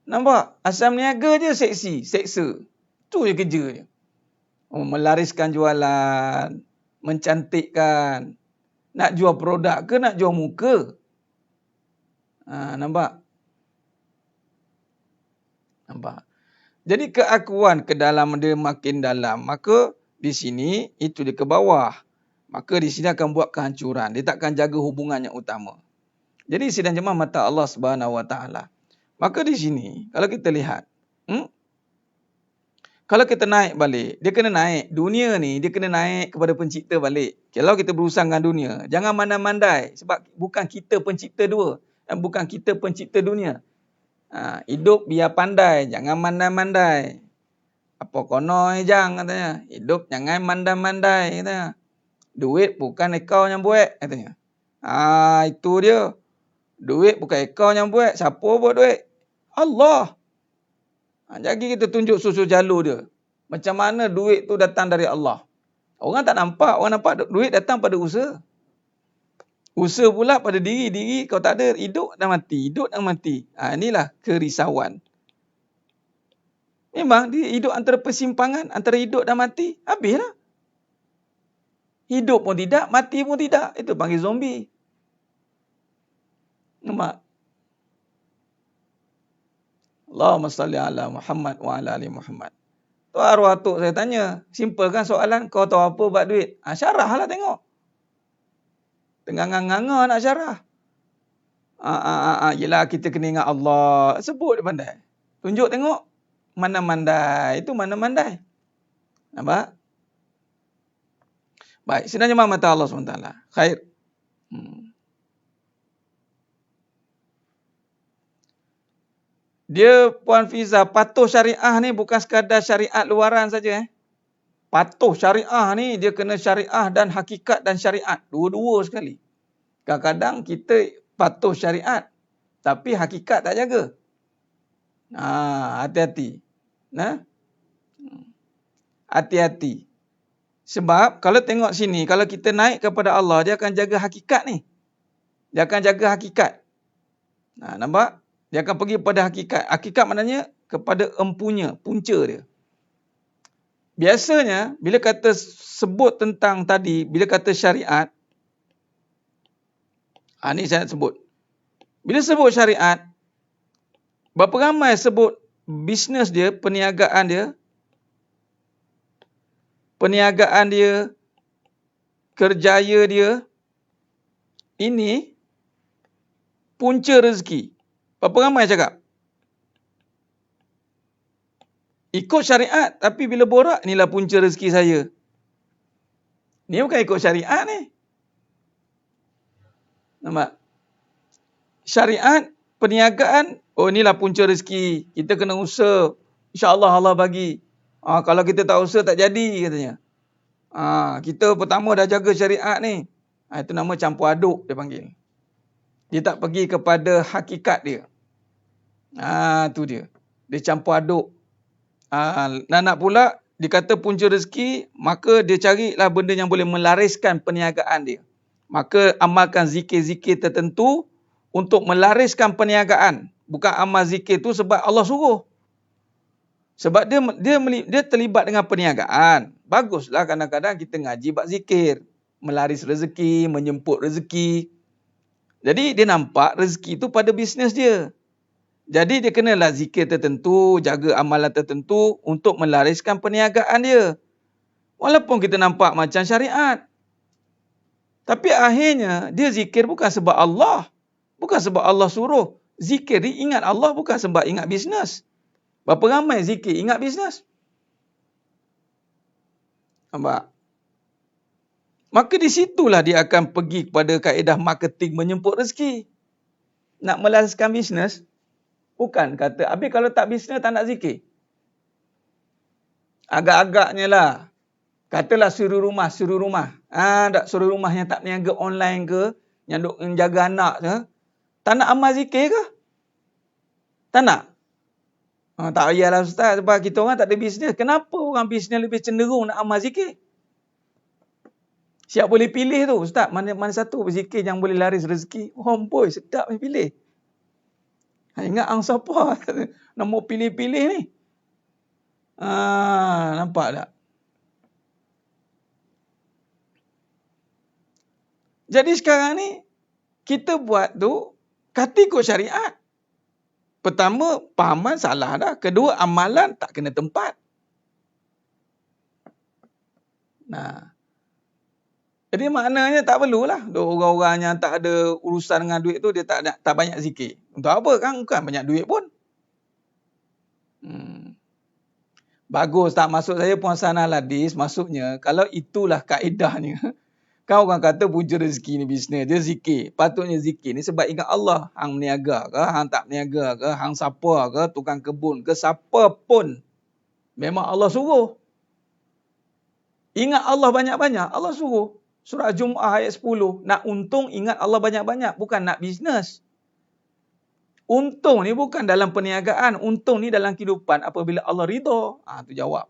Nampak? Asal berniaga je seksi, seksa. Itu je kerja je. Melariskan jualan, mencantikkan. Nak jual produk ke nak jual muka? Nampak? Nampak? Jadi keakuan ke dalam dia makin dalam. Maka di sini itu dia ke bawah. Maka di sini akan buat kehancuran. Dia takkan jaga hubungan yang utama. Jadi sidang jemaah mata Allah Subhanahu Wa Taala. Maka di sini kalau kita lihat, kalau kita naik balik, dia kena naik. Dunia ni, dia kena naik kepada pencipta balik. Kalau kita berurusan dengan dunia, jangan mandai-mandai. Sebab bukan kita pencipta dua. Dan bukan kita pencipta dunia. Hidup biar pandai, jangan mandai-mandai. Apa kono jang katanya. Hidup jangan mandai-mandai katanya. Duit bukan kau yang buat katanya. Itu dia. Duit bukan kau yang buat. Siapa buat duit? Allah. Jadi kita tunjuk susu jalur dia. Macam mana duit tu datang dari Allah. Orang tak nampak. Orang nampak duit datang pada usaha. Usaha pula pada diri. Diri kau tak ada, hidup dan mati. Hidup dan mati. Inilah kerisauan. Memang dia hidup antara persimpangan. Antara hidup dan mati. Habislah. Hidup pun tidak, mati pun tidak. Itu panggil zombie. Nampak? Allahumma salli ala Muhammad wa ala ali Muhammad. Tu arwah atuk saya tanya. Simple kan soalan? Kau tahu apa buat duit? Syarah lah tengok. Tengah-nganga nak syarah. Yelah kita kena ingat Allah. Sebut dia pandai. Tunjuk tengok. Mana mandai. Itu mana mandai. Nampak? Baik. Sebenarnya mata Allah SWT. Khair. Dia Puan Fiza, patuh syariah ni bukan sekadar syariat luaran saja. Patuh syariah ni dia kena syariah dan hakikat dan syariat. Dua-dua sekali. Kadang-kadang kita patuh syariat. Tapi hakikat tak jaga. Hati-hati. Hati-hati. Sebab kalau tengok sini, kalau kita naik kepada Allah, dia akan jaga hakikat ni. Dia akan jaga hakikat. Nampak? Dia akan pergi pada hakikat. Hakikat maknanya kepada empunya, punca dia. Biasanya, bila kata sebut tentang tadi, bila kata syariat, ni saya sebut. Bila sebut syariat, berapa ramai sebut bisnes dia, perniagaan dia, kerjaya dia, ini punca rezeki. Berapa ramai cakap? Ikut syariat, tapi bila borak, inilah punca rezeki saya. Ni bukan ikut syariat ni. Nampak? Syariat, perniagaan, inilah punca rezeki. Kita kena usaha. InsyaAllah Allah bagi. Kalau kita tak usaha, tak jadi katanya. Kita pertama dah jaga syariat ni. Itu nama campur aduk dia panggil. Dia tak pergi kepada hakikat dia. Tu dia. Dia campur aduk. Nak pula dikata punca rezeki, maka dia carilah benda yang boleh melariskan perniagaan dia. Maka amalkan zikir-zikir tertentu untuk melariskan perniagaan. Bukan amal zikir tu sebab Allah suruh. Sebab dia terlibat dengan perniagaan. Baguslah kadang-kadang kita ngaji bab zikir. Melaris rezeki, menjemput rezeki. Jadi dia nampak rezeki tu pada bisnes dia. Jadi dia kenalah zikir tertentu, jaga amalan tertentu untuk melariskan perniagaan dia. Walaupun kita nampak macam syariat. Tapi akhirnya dia zikir bukan sebab Allah. Bukan sebab Allah suruh. Zikir dia ingat Allah bukan sebab ingat bisnes. Berapa ramai zikir ingat bisnes? Nampak? Maka di situlah dia akan pergi kepada kaedah marketing menjemput rezeki. Nak melariskan bisnes, bukan kata, habis kalau tak bisnes tak nak zikir. Agak-agaknya lah. Katalah suruh rumah. Tak suruh rumah yang tak niaga online ke, yang duk jaga anak ke. Tak nak amal zikir ke? Tak nak? Tak payahlah Ustaz, sebab kita orang tak ada bisnes. Kenapa orang bisnes lebih cenderung nak amal zikir? Siap boleh pilih tu. Ustaz, mana satu berzikir yang boleh laris rezeki? Boy, sedap ni pilih. Ingat angsa apa? Nak mau pilih-pilih ni. Nampak tak? Jadi sekarang ni, kita buat tu, kata ikut syariat. Pertama, pahaman salah dah. Kedua, amalan tak kena tempat. Jadi maknanya tak perlulah. Orang-orang yang tak ada urusan dengan duit tu, dia tak banyak zikir. Untuk apa kan? Bukan banyak duit pun. Bagus tak? Maksud saya Puan Sana Ladis, maksudnya kalau itulah kaedahnya, kan orang kata punca rezeki ni bisnes, dia zikir. Patutnya zikir ni sebab ingat Allah. Hang meniaga ke, hang tak meniaga ke, hang siapa ke, tukang kebun ke, siapa pun. Memang Allah suruh. Ingat Allah banyak-banyak, Allah suruh. Surah Jum'ah ayat 10. Nak untung, ingat Allah banyak-banyak. Bukan nak bisnes. untung ni bukan dalam perniagaan, untung ni dalam kehidupan apabila Allah ridha. Tu jawab.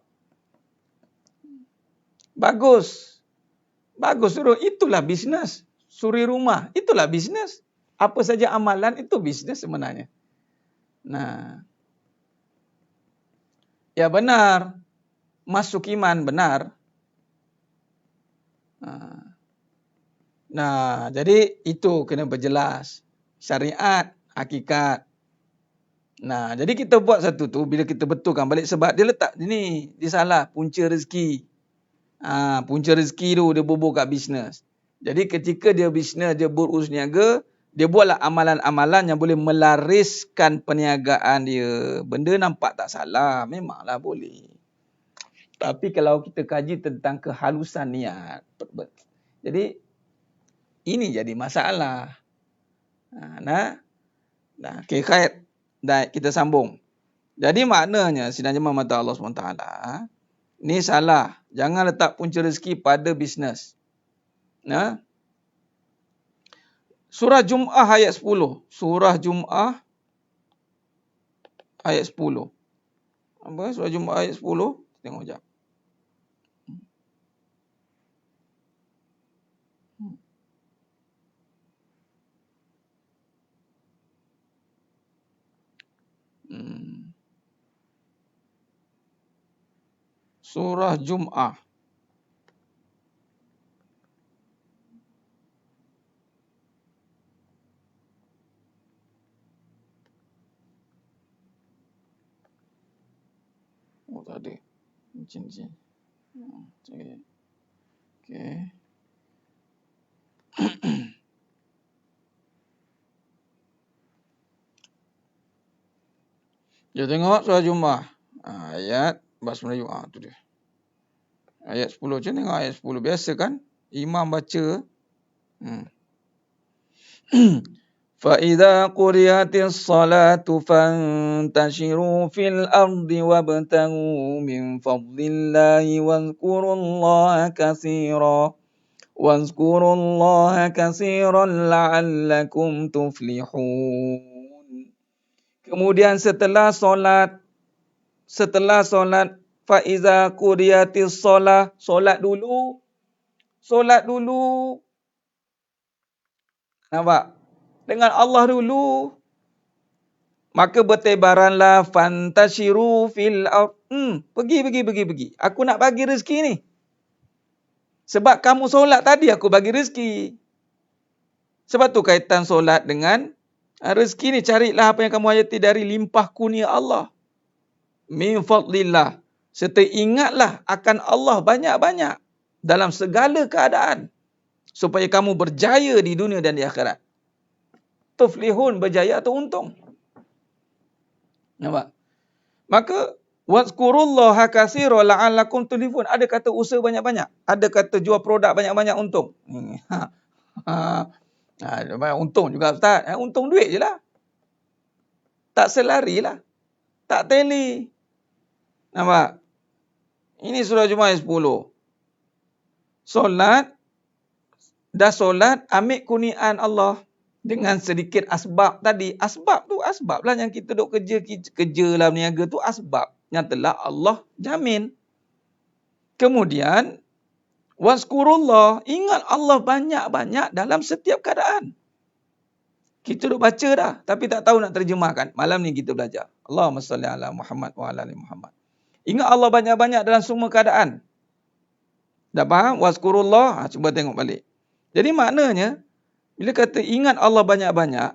Bagus. Bagus suruh, itulah bisnes. Suri rumah, itulah bisnes. Apa saja amalan itu bisnes sebenarnya. Nah. Ya benar. Masuk iman benar. Nah, jadi itu kena berjelas. Syariat, hakikat. Nah, jadi kita buat satu tu, bila kita betulkan balik sebab dia letak ni, dia salah, punca rezeki. Punca rezeki tu dia bubuh kat bisnes. Jadi ketika dia bisnes, dia berurus niaga, dia buatlah amalan-amalan yang boleh melariskan perniagaan dia. Benda nampak tak salah, memanglah boleh. Tapi kalau kita kaji tentang kehalusan niat, jadi ini jadi masalah. Okay, kait. Dan kita sambung. Jadi maknanya sidang jemaah mata Allah SWT, ni salah. Jangan letak punca rezeki pada bisnes. Surah Jum'ah ayat 10. Surah Jum'ah ayat 10. Apa? Surah Jum'ah ayat 10. Tengok sekejap. Surah Jum'ah. Oh tadi. Cincin. Okay. Dia tengok surah Jum'ah. Ayat bahasa Melayu. Tu dia. Ayat 10. Macam tengok ayat 10. Biasa kan? Imam baca. فَإِذَا قُرِيَتِ الصَّلَاةُ فَانْتَشِرُوا فِي الْأَرْضِ وَابْتَغُوا مِنْ فَضْلِ اللَّهِ وَاذْكُرُوا اللَّهَ كَثِيرًا لَعَلَّكُمْ تُفْلِحُونَ. Kemudian setelah solat فَإِذَا قُرِيَتِ الصَّلَاةُ, solat dulu. Nampak? Dengan Allah dulu. Maka bertebaranlah fantashiru fil ard. Pergi. Aku nak bagi rezeki ni. Sebab kamu solat tadi aku bagi rezeki. Sebab tu kaitan solat dengan rezeki ni. Carilah apa yang kamu hayati dari limpah kurnia Allah. Min fadlillah. Serta ingatlah akan Allah banyak-banyak. Dalam segala keadaan. Supaya kamu berjaya di dunia dan di akhirat. Tuflihun, berjaya atau untung. Nampak? Maka wazkurullaha katsiran la'allakum tuflihun. Ada kata usaha banyak-banyak, ada kata jual produk banyak-banyak untung. Banyak untung juga Ustaz. Untung duit je lah. Tak selari lah. Tak teli. Nampak? Ini surah Jum'ah 10. Solat. Dah solat, ambil kurniaan Allah. Dengan sedikit asbab tadi. Asbab lah yang kita duk kerja lah berniaga tu asbab. Yang telah Allah jamin. Kemudian, wazkurullah. Ingat Allah banyak-banyak dalam setiap keadaan. Kita duk baca dah. Tapi tak tahu nak terjemahkan. Malam ni kita belajar. Allahumma salli ala Muhammad wa ala ali Muhammad. Ingat Allah banyak-banyak dalam semua keadaan. Dah faham? Wazkurullah. Cuba tengok balik. Jadi maknanya, bila kata ingat Allah banyak-banyak,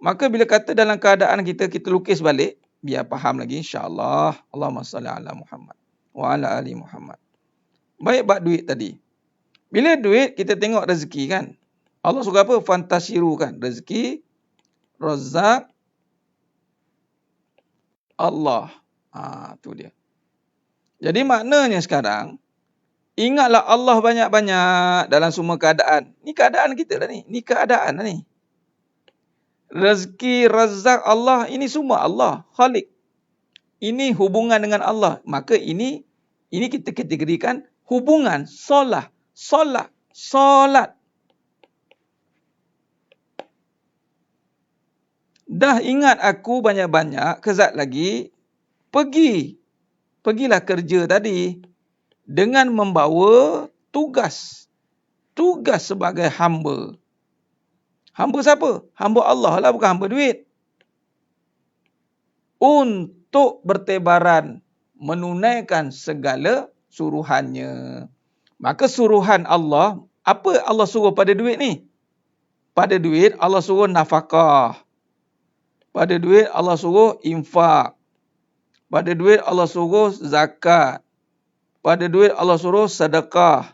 maka bila kata dalam keadaan kita lukis balik, biar faham lagi insya-Allah. Allahumma salli ala Muhammad wa ala ali Muhammad. Baik bab duit tadi. Bila duit kita tengok rezeki kan. Allah suka apa? Fantashiru kan. Rezeki, Razzaq, Allah. Tu dia. Jadi maknanya sekarang, ingatlah Allah banyak-banyak dalam semua keadaan. Ni keadaan kita dah ni. Ni keadaan dah ni. Rezeki, Razzaq, Allah. Ini semua Allah. Khalik. Ini hubungan dengan Allah. Maka ini kita kategorikan hubungan. Solat. dah ingat aku banyak-banyak, kezat lagi, Pergilah kerja tadi dengan membawa tugas. Tugas sebagai hamba. Hamba siapa? Hamba Allah lah, bukan hamba duit. Untuk bertebaran menunaikan segala suruhannya. Maka suruhan Allah, apa Allah suruh pada duit ni? Pada duit Allah suruh nafkah. Pada duit Allah suruh infak. Pada duit Allah suruh zakat. Pada duit Allah suruh sedekah.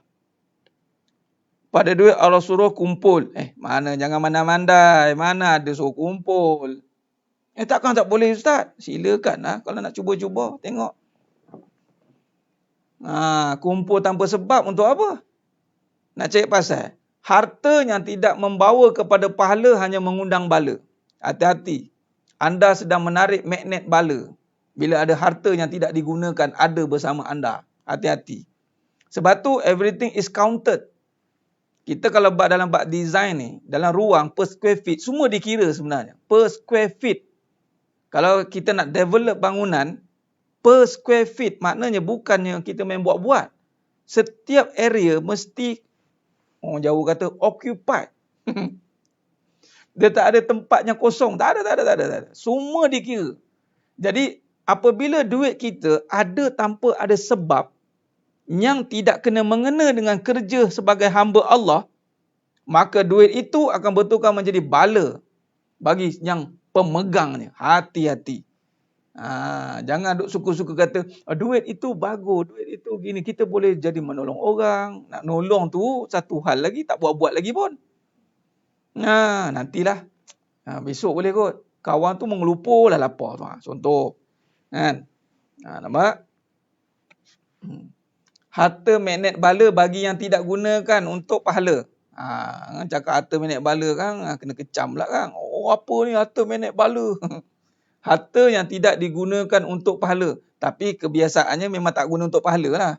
Pada duit Allah suruh kumpul. Mana jangan mandai-mandai. Mana ada suruh kumpul. Takkan tak boleh Ustaz? Silakan lah. Kalau nak cuba-cuba, tengok. Kumpul tanpa sebab untuk apa? Nak cari pasal. Harta yang tidak membawa kepada pahala hanya mengundang bala. Hati-hati. Anda sedang menarik magnet bala. Bila ada harta yang tidak digunakan ada bersama anda. Hati-hati. Sebab tu everything is counted. Kita kalau dalam bab design ni, dalam ruang per square feet, semua dikira sebenarnya. Per square feet. Kalau kita nak develop bangunan, per square feet maknanya bukannya kita main buat-buat. Setiap area mesti, orang Jawa kata, occupied. Dia tak ada tempatnya kosong. Tak ada. Semua dikira. Jadi, apabila duit kita ada tanpa ada sebab yang tidak kena mengena dengan kerja sebagai hamba Allah, maka duit itu akan bertukar menjadi bala bagi yang pemegangnya. Hati-hati. Jangan duk suka-suka kata, duit itu bagus, duit itu gini. Kita boleh jadi menolong orang. Nak nolong tu satu hal lagi, tak buat-buat lagi pun. Nantilah. Besok boleh kot. Kawan tu mengelupur lah lapar tu. Contoh. Kan? Nampak? Harta magnet bala bagi yang tidak gunakan untuk pahala. Cakap harta magnet bala kan, kena kecam pula kan. Apa ni harta magnet bala? Harta yang tidak digunakan untuk pahala. Tapi kebiasaannya memang tak guna untuk pahala lah.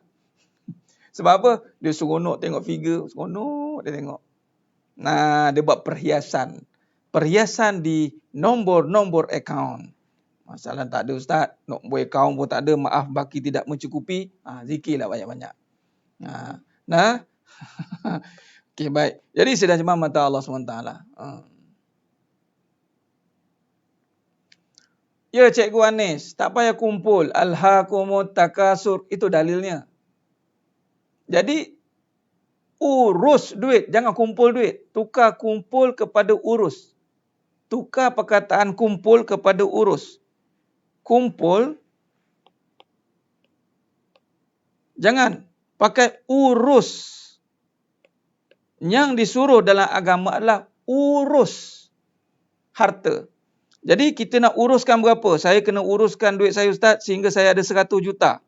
Sebab apa? Dia seronok tengok figure. Seronok dia tengok. Dia buat perhiasan. Perhiasan di nombor-nombor akaun. Masalah tak ada Ustaz. Nombor akaun pun tak ada. Maaf baki tidak mencukupi. Zikirlah banyak-banyak. Okey, baik. Jadi sedang cemam mata Allah SWT. Ya Cikgu Anis, tak payah kumpul. Alhaakumut takasur. Itu dalilnya. Jadi, urus duit. Jangan kumpul duit. Tukar kumpul kepada urus. Tukar perkataan kumpul kepada urus. Kumpul. Jangan pakai urus. Yang disuruh dalam agama adalah urus harta. Jadi kita nak uruskan berapa? Saya kena uruskan duit saya Ustaz sehingga saya ada 100 juta.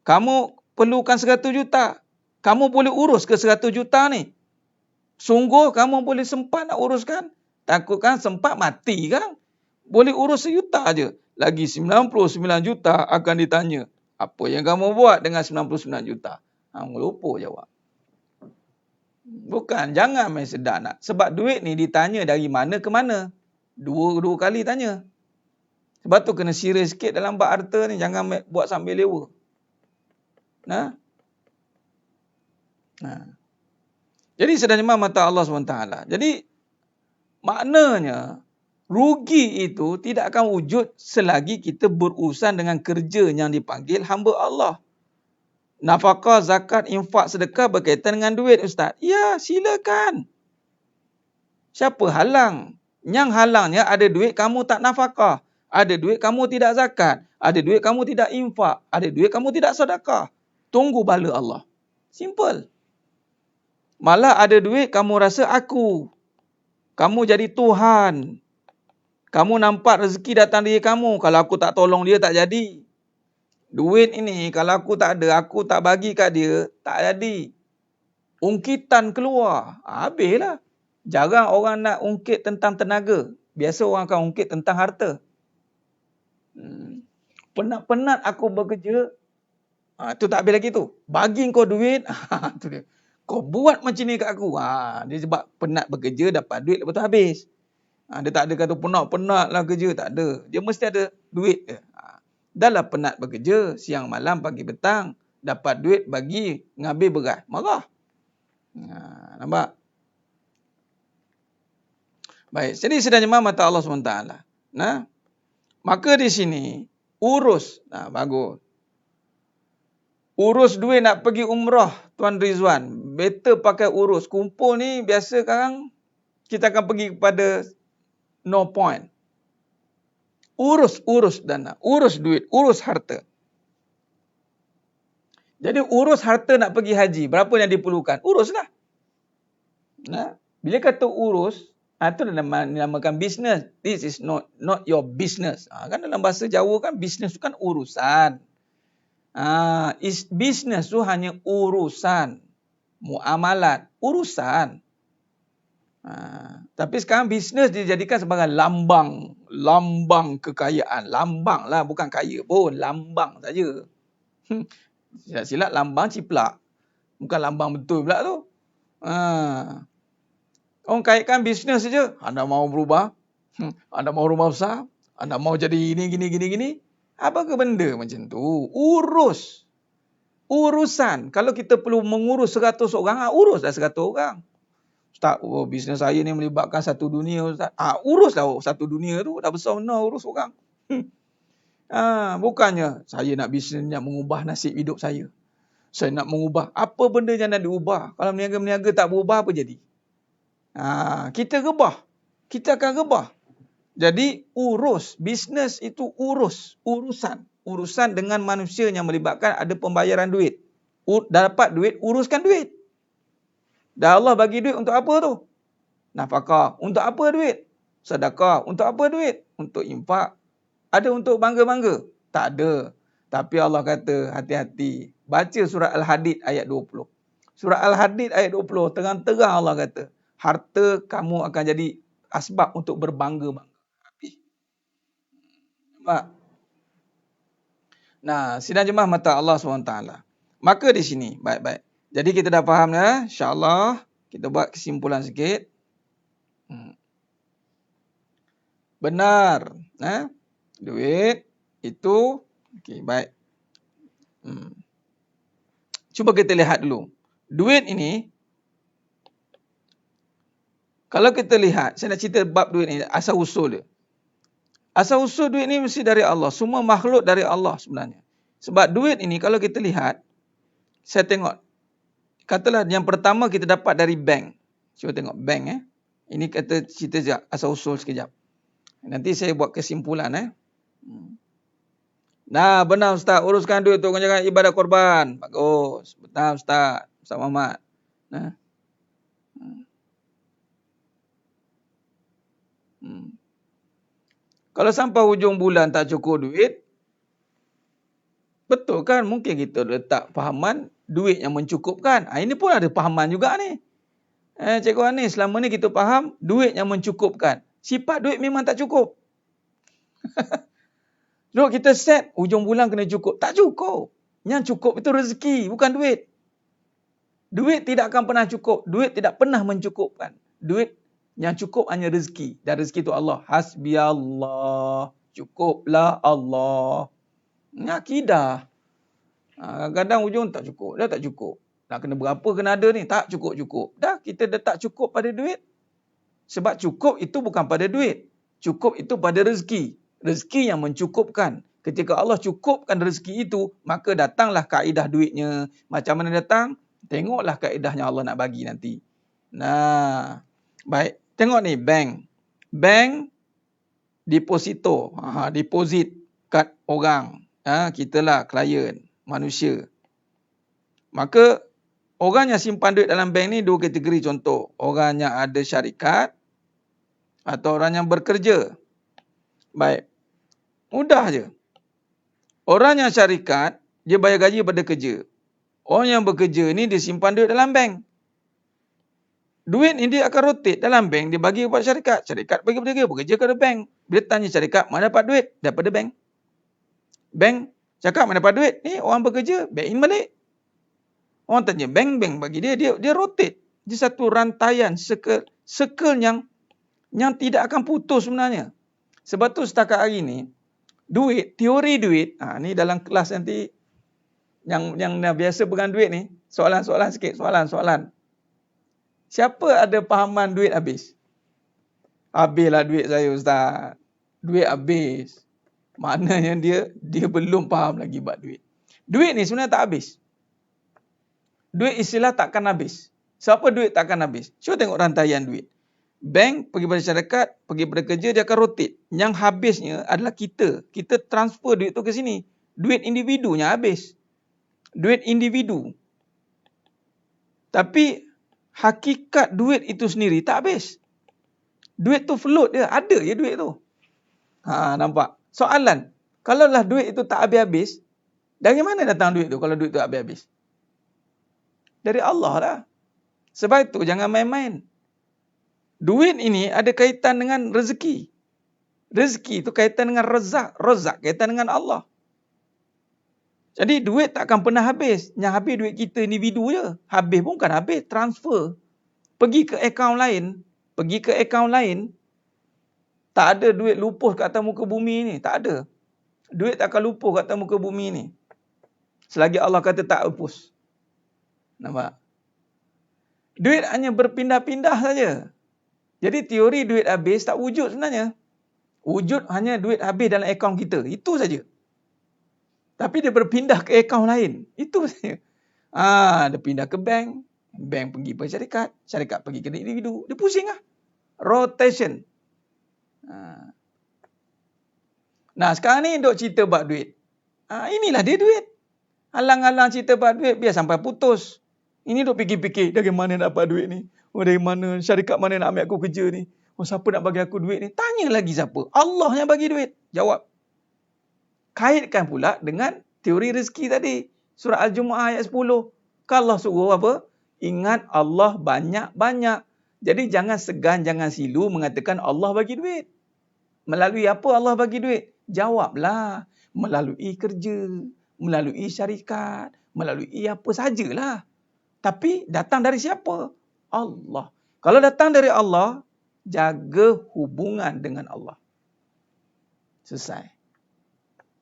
Kamu perlukan 100 juta. Kamu boleh urus ke 100 juta ni? Sungguh kamu boleh sempat nak uruskan? Takutkan sempat mati kan? Boleh urus 1 juta je. Lagi 99 juta akan ditanya. Apa yang kamu buat dengan 99 juta? Lupa jawab. Bukan, jangan main sedar nak. Sebab duit ni ditanya dari mana ke mana. Dua kali tanya. Sebab tu kena serius sikit dalam bab harta ni. Jangan buat sambil lewa. Jadi sedang jemaah mata Allah SWT. Jadi maknanya rugi itu tidak akan wujud selagi kita berurusan dengan kerja yang dipanggil hamba Allah. Nafkah, zakat, infak, sedekah berkaitan dengan duit Ustaz. Ya, silakan. Siapa halang? Yang halangnya ada duit kamu tak nafkah. Ada duit kamu tidak zakat. Ada duit kamu tidak infak. Ada duit kamu tidak sedekah. Tunggu bala Allah. Simple. Malah ada duit kamu rasa aku. Kamu jadi Tuhan. Kamu nampak rezeki datang diri kamu. Kalau aku tak tolong dia tak jadi. Duit ini kalau aku tak ada, aku tak bagi kat dia, tak jadi. Ungkitan keluar. Habislah. Jarang orang nak ungkit tentang tenaga. Biasa orang akan ungkit tentang harta. Penat-penat aku bekerja. Itu tak habis lagi tu. Bagi kau duit. Tu dia. Kau buat macam ni kat aku. Dia sebab penat bekerja, dapat duit, lepas tu habis. Dia tak ada kata penat lah kerja, tak ada. Dia mesti ada duit je. Dah lah penat bekerja, siang malam pagi petang, dapat duit bagi ngambil beras, marah. Nampak? Baik, jadi sedang jemaah mata Allah SWT. Nah, maka di sini urus, bagus. Urus duit nak pergi umrah, Tuan Rizwan. Better pakai urus. Kumpul ni biasa sekarang kita akan pergi kepada no point. Urus dana, urus duit, urus harta. Jadi urus harta nak pergi haji, berapa yang diperlukan? Uruslah. Nah, bila kata urus, itu dinamakan business. This is not your business. Kan dalam bahasa Jawa kan business tu kan urusan. Business tu hanya urusan. Muamalat, urusan. Tapi sekarang bisnes dijadikan sebagai lambang kekayaan. Lambang lah, bukan kaya pun, lambang saja. Silap lambang ciplak. Bukan lambang betul pula tu. Orang kaitkan bisnes saja. Anda mau berubah? Anda mau rumah besar? Anda mau jadi gini? Apa ke benda macam tu? Urusan. Kalau kita perlu mengurus 100 orang, uruslah 100 orang. Ustaz, bisnes saya ni melibatkan satu dunia, Ustaz. Uruslah satu dunia tu. Dah besar mana urus orang. Bukannya saya nak bisnes nak mengubah nasib hidup saya. Saya nak mengubah. Apa benda yang nak diubah? Kalau meniaga-meniaga tak berubah, apa jadi? Kita rebah. Kita akan rebah. Jadi urus. Bisnes itu urusan. Urusan dengan manusia yang melibatkan ada pembayaran duit. Dah dapat duit, uruskan duit. Dah Allah bagi duit untuk apa tu? Nafkah. Untuk apa duit? Sedekah. Untuk apa duit? Untuk infak. Ada untuk bangga-bangga? Tak ada. Tapi Allah kata, hati-hati. Baca surah Al-Hadid ayat 20. Surah Al-Hadid ayat 20. Terang-terang Allah kata, harta kamu akan jadi asbab untuk berbangga-bangga. Nampak? Nah, sidang jemaah mata Allah SWT. Maka di sini, baik-baik. Jadi kita dah faham dah, insya-Allah. Kita buat kesimpulan sikit. Benar, duit itu okey, baik. Cuba kita lihat dulu. Duit ini, kalau kita lihat, saya nak cerita bab duit ni, asal usul dia. Asal usul duit ni mesti dari Allah. Semua makhluk dari Allah sebenarnya. Sebab duit ini kalau kita lihat, saya tengok, katalah yang pertama kita dapat dari bank. Cuba tengok bank. Ini kata cerita sekejap, asal usul sekejap. Nanti saya buat kesimpulan. Nah, benar Ustaz, uruskan duit tu, jangan ibadat korban. Bagus. Betul Ustaz Muhammad. Kalau sampai hujung bulan tak cukup duit, betul kan? Mungkin kita letak fahaman duit yang mencukupkan. Ini pun ada fahaman juga ni. Cikgu Anis, selama ni kita faham duit yang mencukupkan. Sifat duit memang tak cukup. Duk kita set, hujung bulan kena cukup. Tak cukup. Yang cukup itu rezeki, bukan duit. Duit tidak akan pernah cukup. Duit tidak pernah mencukupkan. Duit yang cukup hanya rezeki. Dan rezeki itu Allah. Hasbi Allah. Cukuplah Allah. Ini akidah. Kadang-kadang ujung tak cukup. Dah tak cukup. Nak kena berapa kena ada ni? Tak cukup-cukup. Dah kita dah tak cukup pada duit. Sebab cukup itu bukan pada duit. Cukup itu pada rezeki. Rezeki yang mencukupkan. Ketika Allah cukupkan rezeki itu, maka datanglah kaedah duitnya. Macam mana datang? Tengoklah kaedahnya Allah nak bagi nanti. Nah, baik. Tengok ni bank. Bank deposito. Deposit kat orang. Kita lah klien, manusia. Maka orang yang simpan duit dalam bank ni dua kategori contoh. Orang yang ada syarikat atau orang yang bekerja. Baik. Mudah je. Orang yang syarikat, dia bayar gaji pada kerja. Orang yang bekerja ni dia simpan duit dalam bank. Duit ni dia akan rotate dalam bank, dia bagi kepada syarikat. Syarikat bagi kepada dia, bekerja kepada bank. Bila tanya syarikat, mana dapat duit? Daripada bank. Bank cakap mana dapat duit? Ni orang bekerja, bank in balik. Orang tanya bank bagi dia rotate. Dia satu rantaian, circle yang yang tidak akan putus sebenarnya. Sebab tu setakat hari ni, teori duit, ni dalam kelas nanti yang dah biasa pegang duit ni, soalan-soalan sikit, soalan-soalan. Siapa ada pahaman duit habis? Habislah duit saya, Ustaz. Duit habis. Maknanya dia belum faham lagi bab duit. Duit ni sebenarnya tak habis. Duit istilah takkan habis. Siapa duit takkan habis? Cuba tengok rantaian duit. Bank pergi pada syarikat, pergi pada kerja, dia akan rotate. Yang habisnya adalah kita. Kita transfer duit tu ke sini. Duit individunya habis. Duit individu. Tapi hakikat duit itu sendiri tak habis. Duit tu float dia. Ada je duit tu. Nampak? Soalan. Kalaulah duit itu tak habis-habis, dari mana datang duit tu kalau duit tu habis-habis? Dari Allah lah. Sebab itu jangan main-main. Duit ini ada kaitan dengan rezeki. Rezeki itu kaitan dengan rezak. Rezak kaitan dengan Allah. Jadi duit tak akan pernah habis. Yang habis duit kita individu je. Habis pun bukan habis. Transfer. Pergi ke akaun lain. Tak ada duit lupuh kat atas muka bumi ni. Tak ada. Duit tak akan lupuh kat atas muka bumi ni. Selagi Allah kata tak hapus. Nampak? Duit hanya berpindah-pindah saja. Jadi teori duit habis tak wujud sebenarnya. Wujud hanya duit habis dalam akaun kita. Itu saja. Tapi dia berpindah ke akaun lain. Itu saja. Dia pindah ke bank. Bank pergi ke syarikat. Syarikat pergi ke individu. Dia pusing lah. Rotation. Nah sekarang ni duk cerita bab duit. Inilah dia duit. Alang-alang cerita bab duit biar sampai putus. Ini duk fikir-fikir dari mana nak dapat duit ni. Dari mana, syarikat mana nak ambil aku kerja ni. Siapa nak bagi aku duit ni. Tanya lagi siapa. Allah yang bagi duit. Jawab. Kaitkan pula dengan teori rezeki tadi. Surah Al-Jumu'ah ayat 10. Kalau Allah suruh apa? Ingat Allah banyak-banyak. Jadi jangan segan, jangan silu mengatakan Allah bagi duit. Melalui apa Allah bagi duit? Jawablah. Melalui kerja. Melalui syarikat. Melalui apa sajalah. Tapi datang dari siapa? Allah. Kalau datang dari Allah, jaga hubungan dengan Allah. Selesai.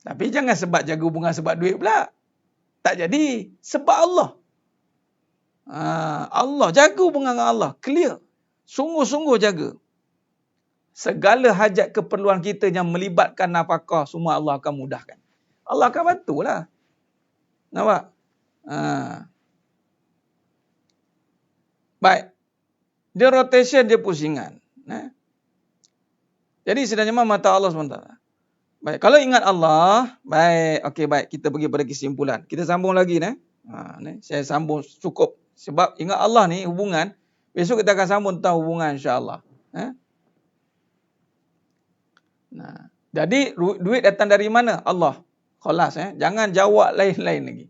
Tapi jangan sebab jaga hubungan sebab duit pula. Tak jadi. Sebab Allah. Allah. Jaga hubungan dengan Allah. Clear. Sungguh-sungguh jaga. Segala hajat keperluan kita yang melibatkan nafkah, semua Allah akan mudahkan. Allah akan bantulah. Nampak? Baik. Dia rotation, dia pusingan. Jadi sebenarnya mata Allah SWT. Baik. Kalau ingat Allah, baik. Okey, baik. Kita pergi pada kesimpulan. Kita sambung lagi. Saya sambung cukup. Sebab ingat Allah ni hubungan. Besok kita akan sambung tentang hubungan insyaAllah. Jadi duit datang dari mana? Allah. Khalas. Jangan jawab lain-lain lagi.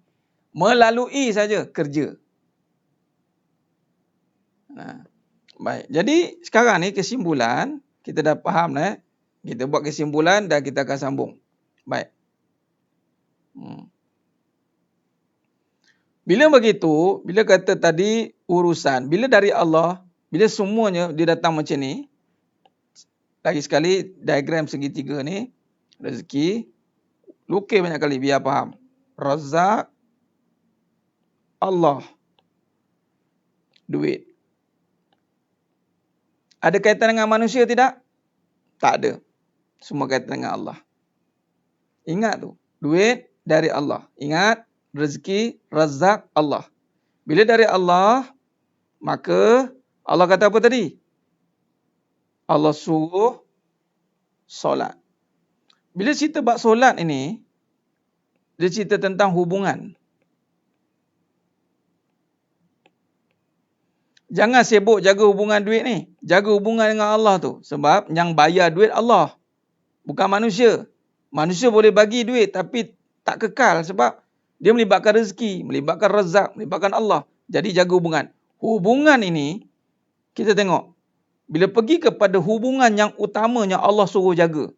Melalui saja kerja. Baik. Jadi sekarang ni kesimpulan. Kita dah faham. Kita buat kesimpulan dan kita akan sambung. Baik. Bila begitu, bila kata tadi urusan, bila dari Allah, bila semuanya dia datang macam ni, lagi sekali diagram segitiga ni, rezeki, lukis banyak kali biar faham. Razak, Allah, duit. Ada kaitan dengan manusia tidak? Tak ada. Semua kaitan dengan Allah. Ingat tu, duit dari Allah. Ingat, rezeki, razak, Allah. Bila dari Allah, maka Allah kata apa tadi? Allah suruh solat. Bila cerita bab solat ini, dia cerita tentang hubungan. Jangan sibuk jaga hubungan duit ni. Jaga hubungan dengan Allah tu. Sebab yang bayar duit Allah. Bukan manusia. Manusia boleh bagi duit tapi tak kekal sebab dia melibatkan rezeki, melibatkan razak, melibatkan Allah. Jadi jaga hubungan. Hubungan ini, kita tengok. Bila pergi kepada hubungan yang utamanya Allah suruh jaga.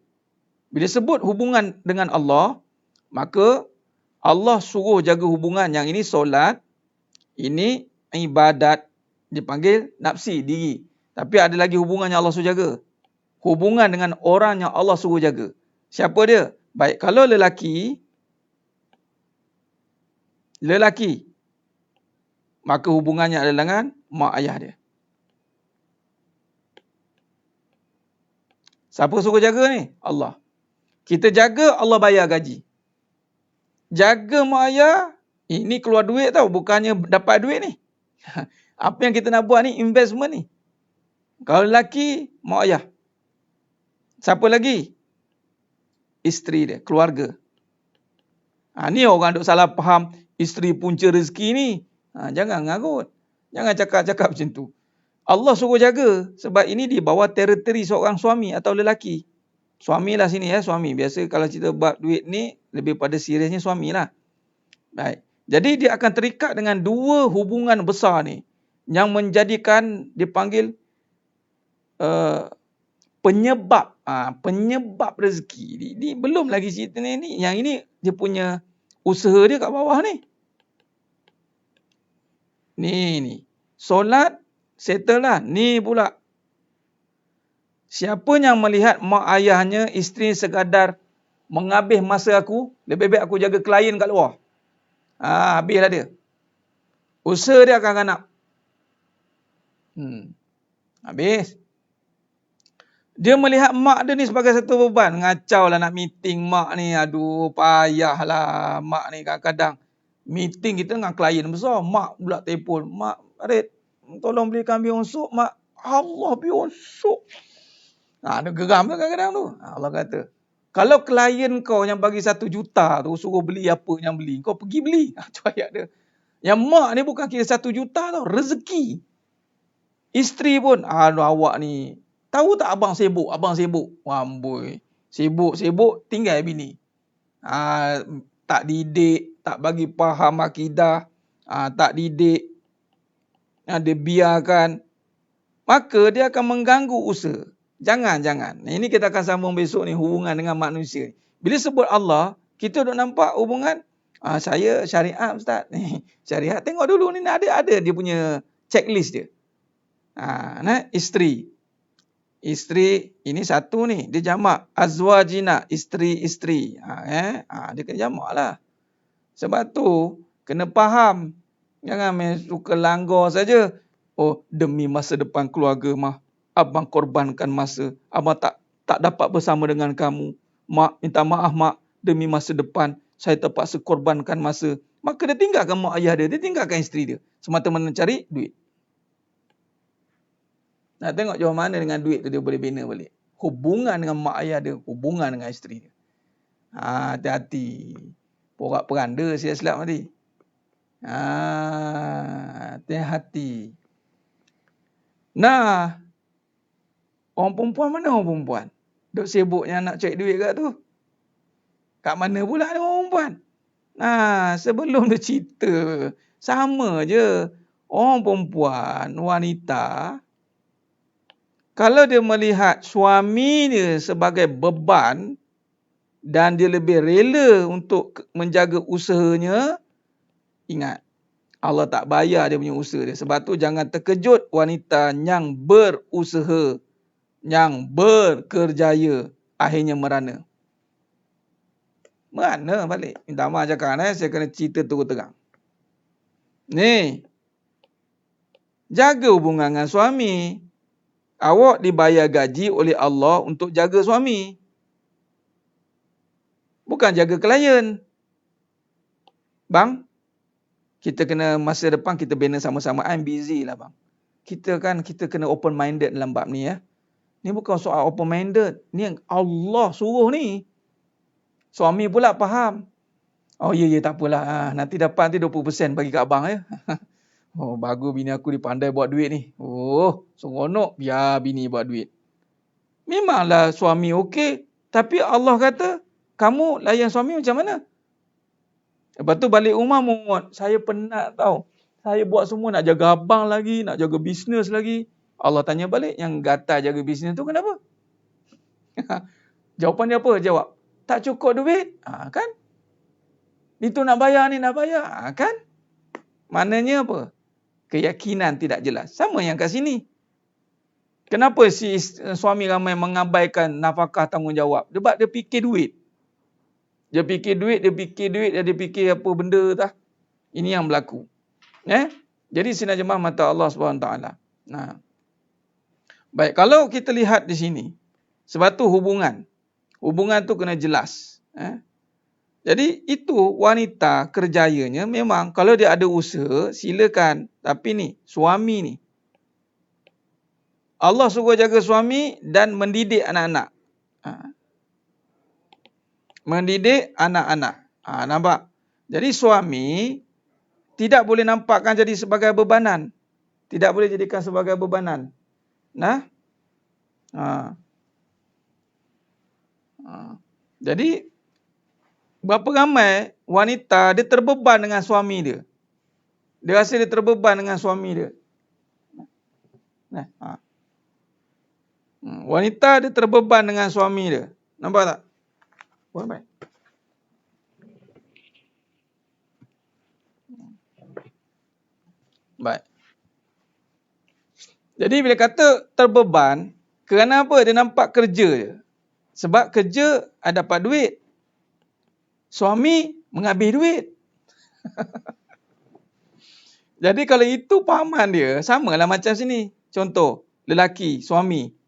Bila sebut hubungan dengan Allah, maka Allah suruh jaga hubungan yang ini solat, ini ibadat, dipanggil nafsi, diri. Tapi ada lagi hubungan yang Allah suruh jaga. hubungan dengan orang yang Allah suruh jaga. Siapa dia? Baik, kalau lelaki, maka hubungannya adalah dengan mak ayah dia. Siapa suruh jaga ni? Allah. Kita jaga, Allah bayar gaji. Jaga mak ayah, ini keluar duit tau, bukannya dapat duit ni. Apa yang kita nak buat ni, investment ni. Kalau lelaki, mak ayah. Siapa lagi? Isteri dia, keluarga. Ni orang duk salah faham, isteri punca rezeki ni. Jangan ngarut. Jangan cakap-cakap macam tu. Allah suruh jaga. Sebab ini di bawah teritori seorang suami atau lelaki. Suami lah sini ya, suami. Biasa kalau kita buat duit ni, lebih pada seriusnya suami lah. Baik. Jadi dia akan terikat dengan dua hubungan besar ni. Yang menjadikan dipanggil penyebab. Penyebab rezeki. Ini belum lagi cerita ni. Yang ini dia punya usaha dia kat bawah ni. Ni. Solat, settle lah. Ni pula. Siapa yang melihat mak ayahnya, isteri sekadar menghabis masa aku, lebih baik aku jaga klien kat luar. Habislah dia. Usaha dia akan ganap. Habis. Dia melihat mak dia ni sebagai satu beban. Ngacau lah nak meeting mak ni. Aduh, payahlah mak ni kadang-kadang. Meeting kita dengan klien besar. Mak pula telefon. Mak, Farid, tolong belikan bihun sup, mak. Allah, bihun sup. Dia geram tu kadang-kadang tu. Allah kata, kalau klien kau yang bagi 1 juta tu, suruh beli apa yang beli, kau pergi beli. Itu ayat dia. Yang mak ni bukan kira 1 juta tau. Rezeki. Isteri pun, awak ni. Tahu tak abang sibuk? Abang sibuk. Amboi. Sibuk, tinggal bini. Tak didik, tak bagi faham akidah, tak didik, dia biarkan. Maka dia akan mengganggu usaha. Jangan. Ini kita akan sambung besok ni, hubungan dengan manusia. Bila sebut Allah, kita duk nampak hubungan, saya syariat ustaz. Syariat, tengok dulu ni ada dia punya checklist dia. Isteri ini satu ni, dia jamak azwajina, isteri-isteri. Dia kena jamak lah. Sebab tu kena faham. Jangan main suka langgar saja. Demi masa depan keluarga mah, abang korbankan masa. Abang tak dapat bersama dengan kamu. Mak, minta maaf mak, demi masa depan saya terpaksa korbankan masa. Maka dia tinggalkan mak ayah dia tinggalkan isteri dia. Semata-mata cari duit. Nak tengok jauh mana dengan duit tu dia boleh bina balik. Hubungan dengan mak ayah dia, hubungan dengan isteri dia. Hati-hati. Porak peranda silap-silap tadi. Hati-hati. Nah, orang perempuan mana orang perempuan? Duk sibuknya nak cari duit kat tu. Kat mana pula ada orang perempuan? Sebelum dia cerita, sama je. Orang perempuan, wanita, kalau dia melihat suami dia sebagai beban dan dia lebih rela untuk menjaga usahanya, ingat, Allah tak bayar dia punya usaha dia. Sebab tu jangan terkejut wanita yang berusaha, yang berkerjaya, akhirnya merana. Merana balik. Minta maaf cakap, saya kena cerita terus terang. Ni, jaga hubungan dengan suami. Awak dibayar gaji oleh Allah untuk jaga suami. Bukan jaga klien. Bang, kita kena masa depan kita bina sama-sama. I'm busy lah bang. Kita kena open minded dalam bab ni ya. Ni bukan soal open minded. Ni yang Allah suruh ni. Suami pula faham. Ya tak apalah. Nanti dapat 20% bagi kat abang ya. Bagus bini aku dipandai buat duit ni. Seronok biar bini buat duit. Memanglah suami okey. Tapi Allah kata, kamu layan suami macam mana? Lepas tu balik rumah muat. Saya penat tau. Saya buat semua, nak jaga abang lagi, nak jaga bisnes lagi. Allah tanya balik, yang gatal jaga bisnes tu kenapa? Jawapan dia apa? Jawab, tak cukup duit. Kan? Itu nak bayar, ni nak bayar. Kan? Maknanya apa? Keyakinan tidak jelas. Sama yang kat sini. Kenapa suami ramai mengabaikan nafkah tanggungjawab? Sebab dia fikir duit. Dia fikir duit, dia fikir apa benda tah. Ini yang berlaku. Jadi sidang jemaah mata Allah SWT. Nah. Baik, kalau kita lihat di sini, sebab tu hubungan tu kena jelas. Jadi itu wanita kerjayanya memang kalau dia ada usaha silakan. Tapi ni suami ni, Allah suruh jaga suami dan mendidik anak-anak. Mendidik anak-anak. Nampak? Jadi suami tidak boleh nampakkan jadi sebagai bebanan. Tidak boleh jadikan sebagai bebanan. Jadi berapa ramai wanita dia terbeban dengan suami dia. Dia rasa dia terbeban dengan suami dia. Wanita dia terbeban dengan suami dia. Nampak tak? Baik. Baik. Jadi bila kata terbeban, kerana apa? Dia nampak kerja je. Sebab kerja ada dapat duit. Suami mengambil duit. Jadi kalau itu pahaman dia, samalah macam sini. Contoh, lelaki, suami.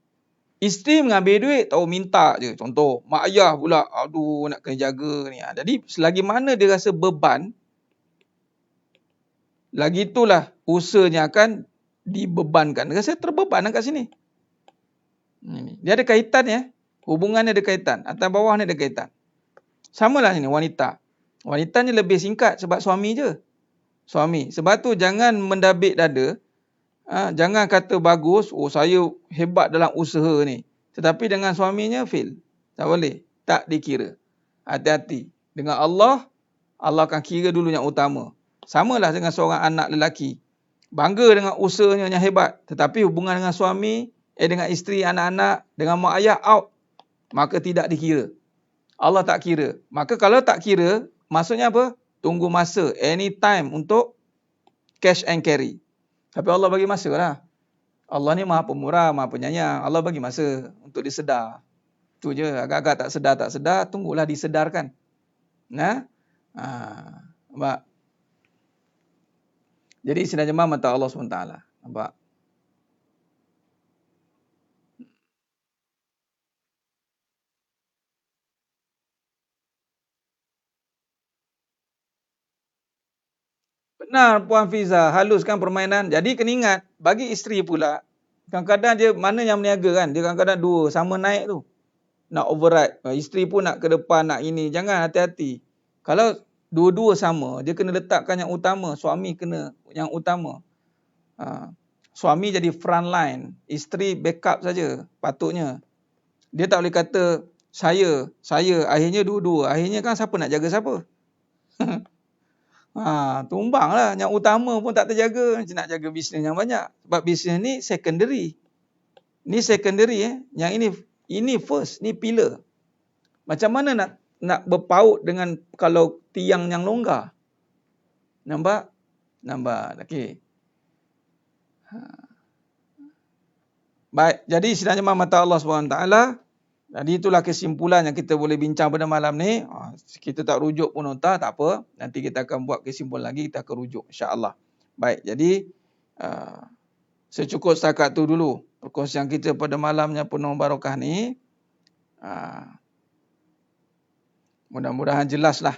Isteri mengambil duit, tahu minta je. Contoh, mak ayah pula, aduh nak kena jaga ni. Jadi selagi mana dia rasa beban, lagi itulah usahanya akan dibebankan. Dia rasa terbeban kat sini. Dia ada kaitan ya. Hubungannya ada kaitan. Atas bawah ni ada kaitan. Samalah ini wanita. Wanita ni lebih singkat sebab suami je. Suami. Sebab tu jangan mendabik dada. Jangan kata bagus, saya hebat dalam usaha ni. Tetapi dengan suaminya fail. Tak boleh. Tak dikira. Hati-hati. Dengan Allah, Allah akan kira dulu yang utama. Samalah dengan seorang anak lelaki. Bangga dengan usahanya yang hebat. Tetapi hubungan dengan suami, dengan isteri, anak-anak, dengan mak ayah, out. Maka tidak dikira. Allah tak kira. Maka kalau tak kira, maksudnya apa? Tunggu masa. Anytime untuk cash and carry. Tapi Allah bagi masa lah. Allah ni maha pemurah, maha penyayang. Allah bagi masa untuk disedar. Itu je. Agak-agak tak sedar, tunggulah disedarkan. Nampak? Jadi sidang jemaah mata Allah SWT. Nampak? Benar Puan Fiza, haluskan permainan. Jadi kena ingat, bagi isteri pula, kadang-kadang dia mana yang meniaga kan, dia kadang-kadang dua sama naik tu. Nak override, isteri pun nak ke depan, nak ini. Jangan, hati-hati. Kalau dua-dua sama, dia kena letakkan yang utama, suami kena yang utama. Suami jadi front line, isteri backup saja patutnya. Dia tak boleh kata saya, akhirnya dua-dua. Akhirnya kan siapa nak jaga siapa? Tumbang lah. Yang utama pun tak terjaga. Macam nak jaga bisnes yang banyak. Sebab bisnes ni secondary. Ni secondary. Yang ini first. Ni pillar. Macam mana nak berpaut dengan kalau tiang yang longgar? Nampak? Okey. Baik. Jadi sidang jemaah mata Allah SWT. Jadi itulah kesimpulan yang kita boleh bincang pada malam ni. Kita tak rujuk pun tak apa. Nanti kita akan buat kesimpulan lagi, kita akan rujuk insya-Allah. Baik, jadi secukup setakat tu dulu perkongsian kita pada malamnya penuh barakah ni. Mudah-mudahan jelaslah.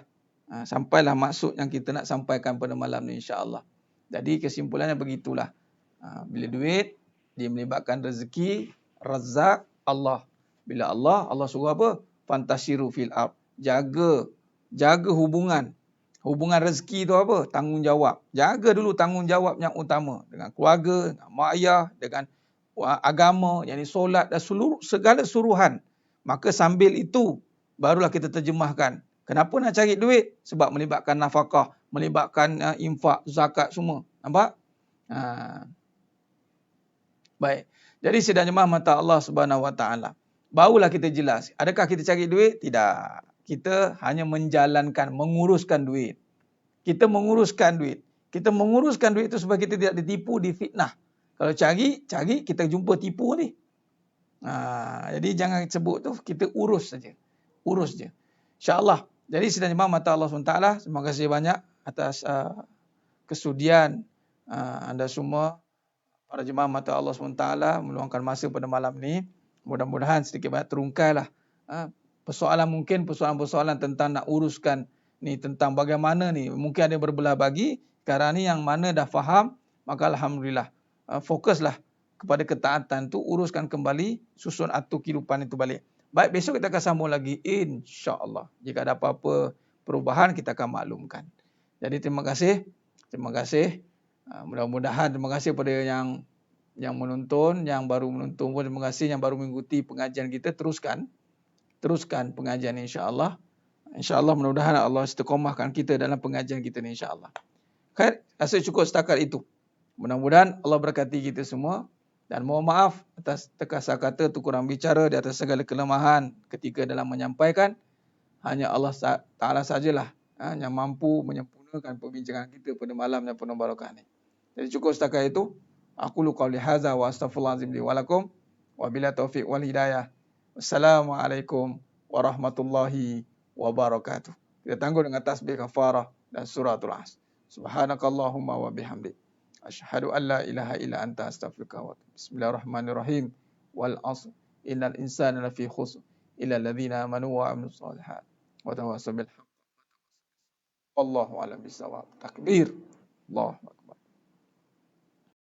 Sampailah maksud yang kita nak sampaikan pada malam ni insya-Allah. Jadi kesimpulannya begitulah. Bila duit dia melibatkan rezeki, Razzaq Allah. Bila Allah suruh apa? Fantasiru fil ard. Jaga hubungan. Hubungan rezeki tu apa? Tanggungjawab. Jaga dulu tanggungjawab yang utama. Dengan keluarga, dengan mak ayah, dengan agama, yakni solat dan segala suruhan. Maka sambil itu, barulah kita terjemahkan. Kenapa nak cari duit? Sebab melibatkan nafkah, melibatkan infak, zakat semua. Nampak? Baik. Jadi sidang jemaah mata Allah Subhanahu Wa Taala. Barulah kita jelas. Adakah kita cari duit? Tidak. Kita hanya menjalankan, menguruskan duit. Kita menguruskan duit. Kita menguruskan duit itu supaya kita tidak ditipu, difitnah. Kalau cari kita jumpa tipu ni. Jadi jangan sebut tu, kita urus saja. Urus je. InsyaAllah. Jadi sidang jemaah mata Allah SWT, terima kasih banyak atas kesudian anda semua, para jemaah mata Allah SWT, meluangkan masa pada malam ni. Mudah-mudahan sedikit banyak terungkailah persoalan-persoalan tentang nak uruskan ni, tentang bagaimana ni. Mungkin ada yang berbelah bagi. Sekarang ni yang mana dah faham, maka alhamdulillah. Fokuslah kepada ketaatan tu, uruskan kembali, susun atur kehidupan itu balik. Baik, besok kita akan sambung lagi, insya-Allah. Jika ada apa-apa perubahan, kita akan maklumkan. Jadi terima kasih. Mudah-mudahan terima kasih pada yang menonton, yang baru menonton pun terima kasih, yang baru mengikuti pengajian kita, teruskan pengajian insya-Allah. InsyaAllah mudah-mudahan Allah istiqamahkan kita dalam pengajian kita ni insya-Allah. Khair, rasa cukup setakat itu. Mudah-mudahan Allah berkati kita semua, dan mohon maaf atas terkasar kata, tu kurang bicara di atas segala kelemahan ketika dalam menyampaikan. Hanya Allah Ta'ala sajalah yang mampu menyempurnakan perbincangan kita pada malam yang penuh barakah ni. Jadi cukup setakat itu. Aku lu qauli hadza wa astaghfirullahalazim li wa lakum wa billahi taufiq wal hidayah. Wassalamualaikum warahmatullahi wabarakatuh. Kita tangguh dengan tasbih kafarah dan suratul Asr. Subhanakallahumma wa bihamdik, asyhadu an la ilaha illa anta, astaghfiruka wa atubu. Bismillahirrahmanirrahim. Wal 'asr. Innal insana lafi khusr illa alladhina amanu wa 'amilus shalihat wa tawassaw bil haqq. Wallahu a'lam bissawab. Takbir. Allahu akbar.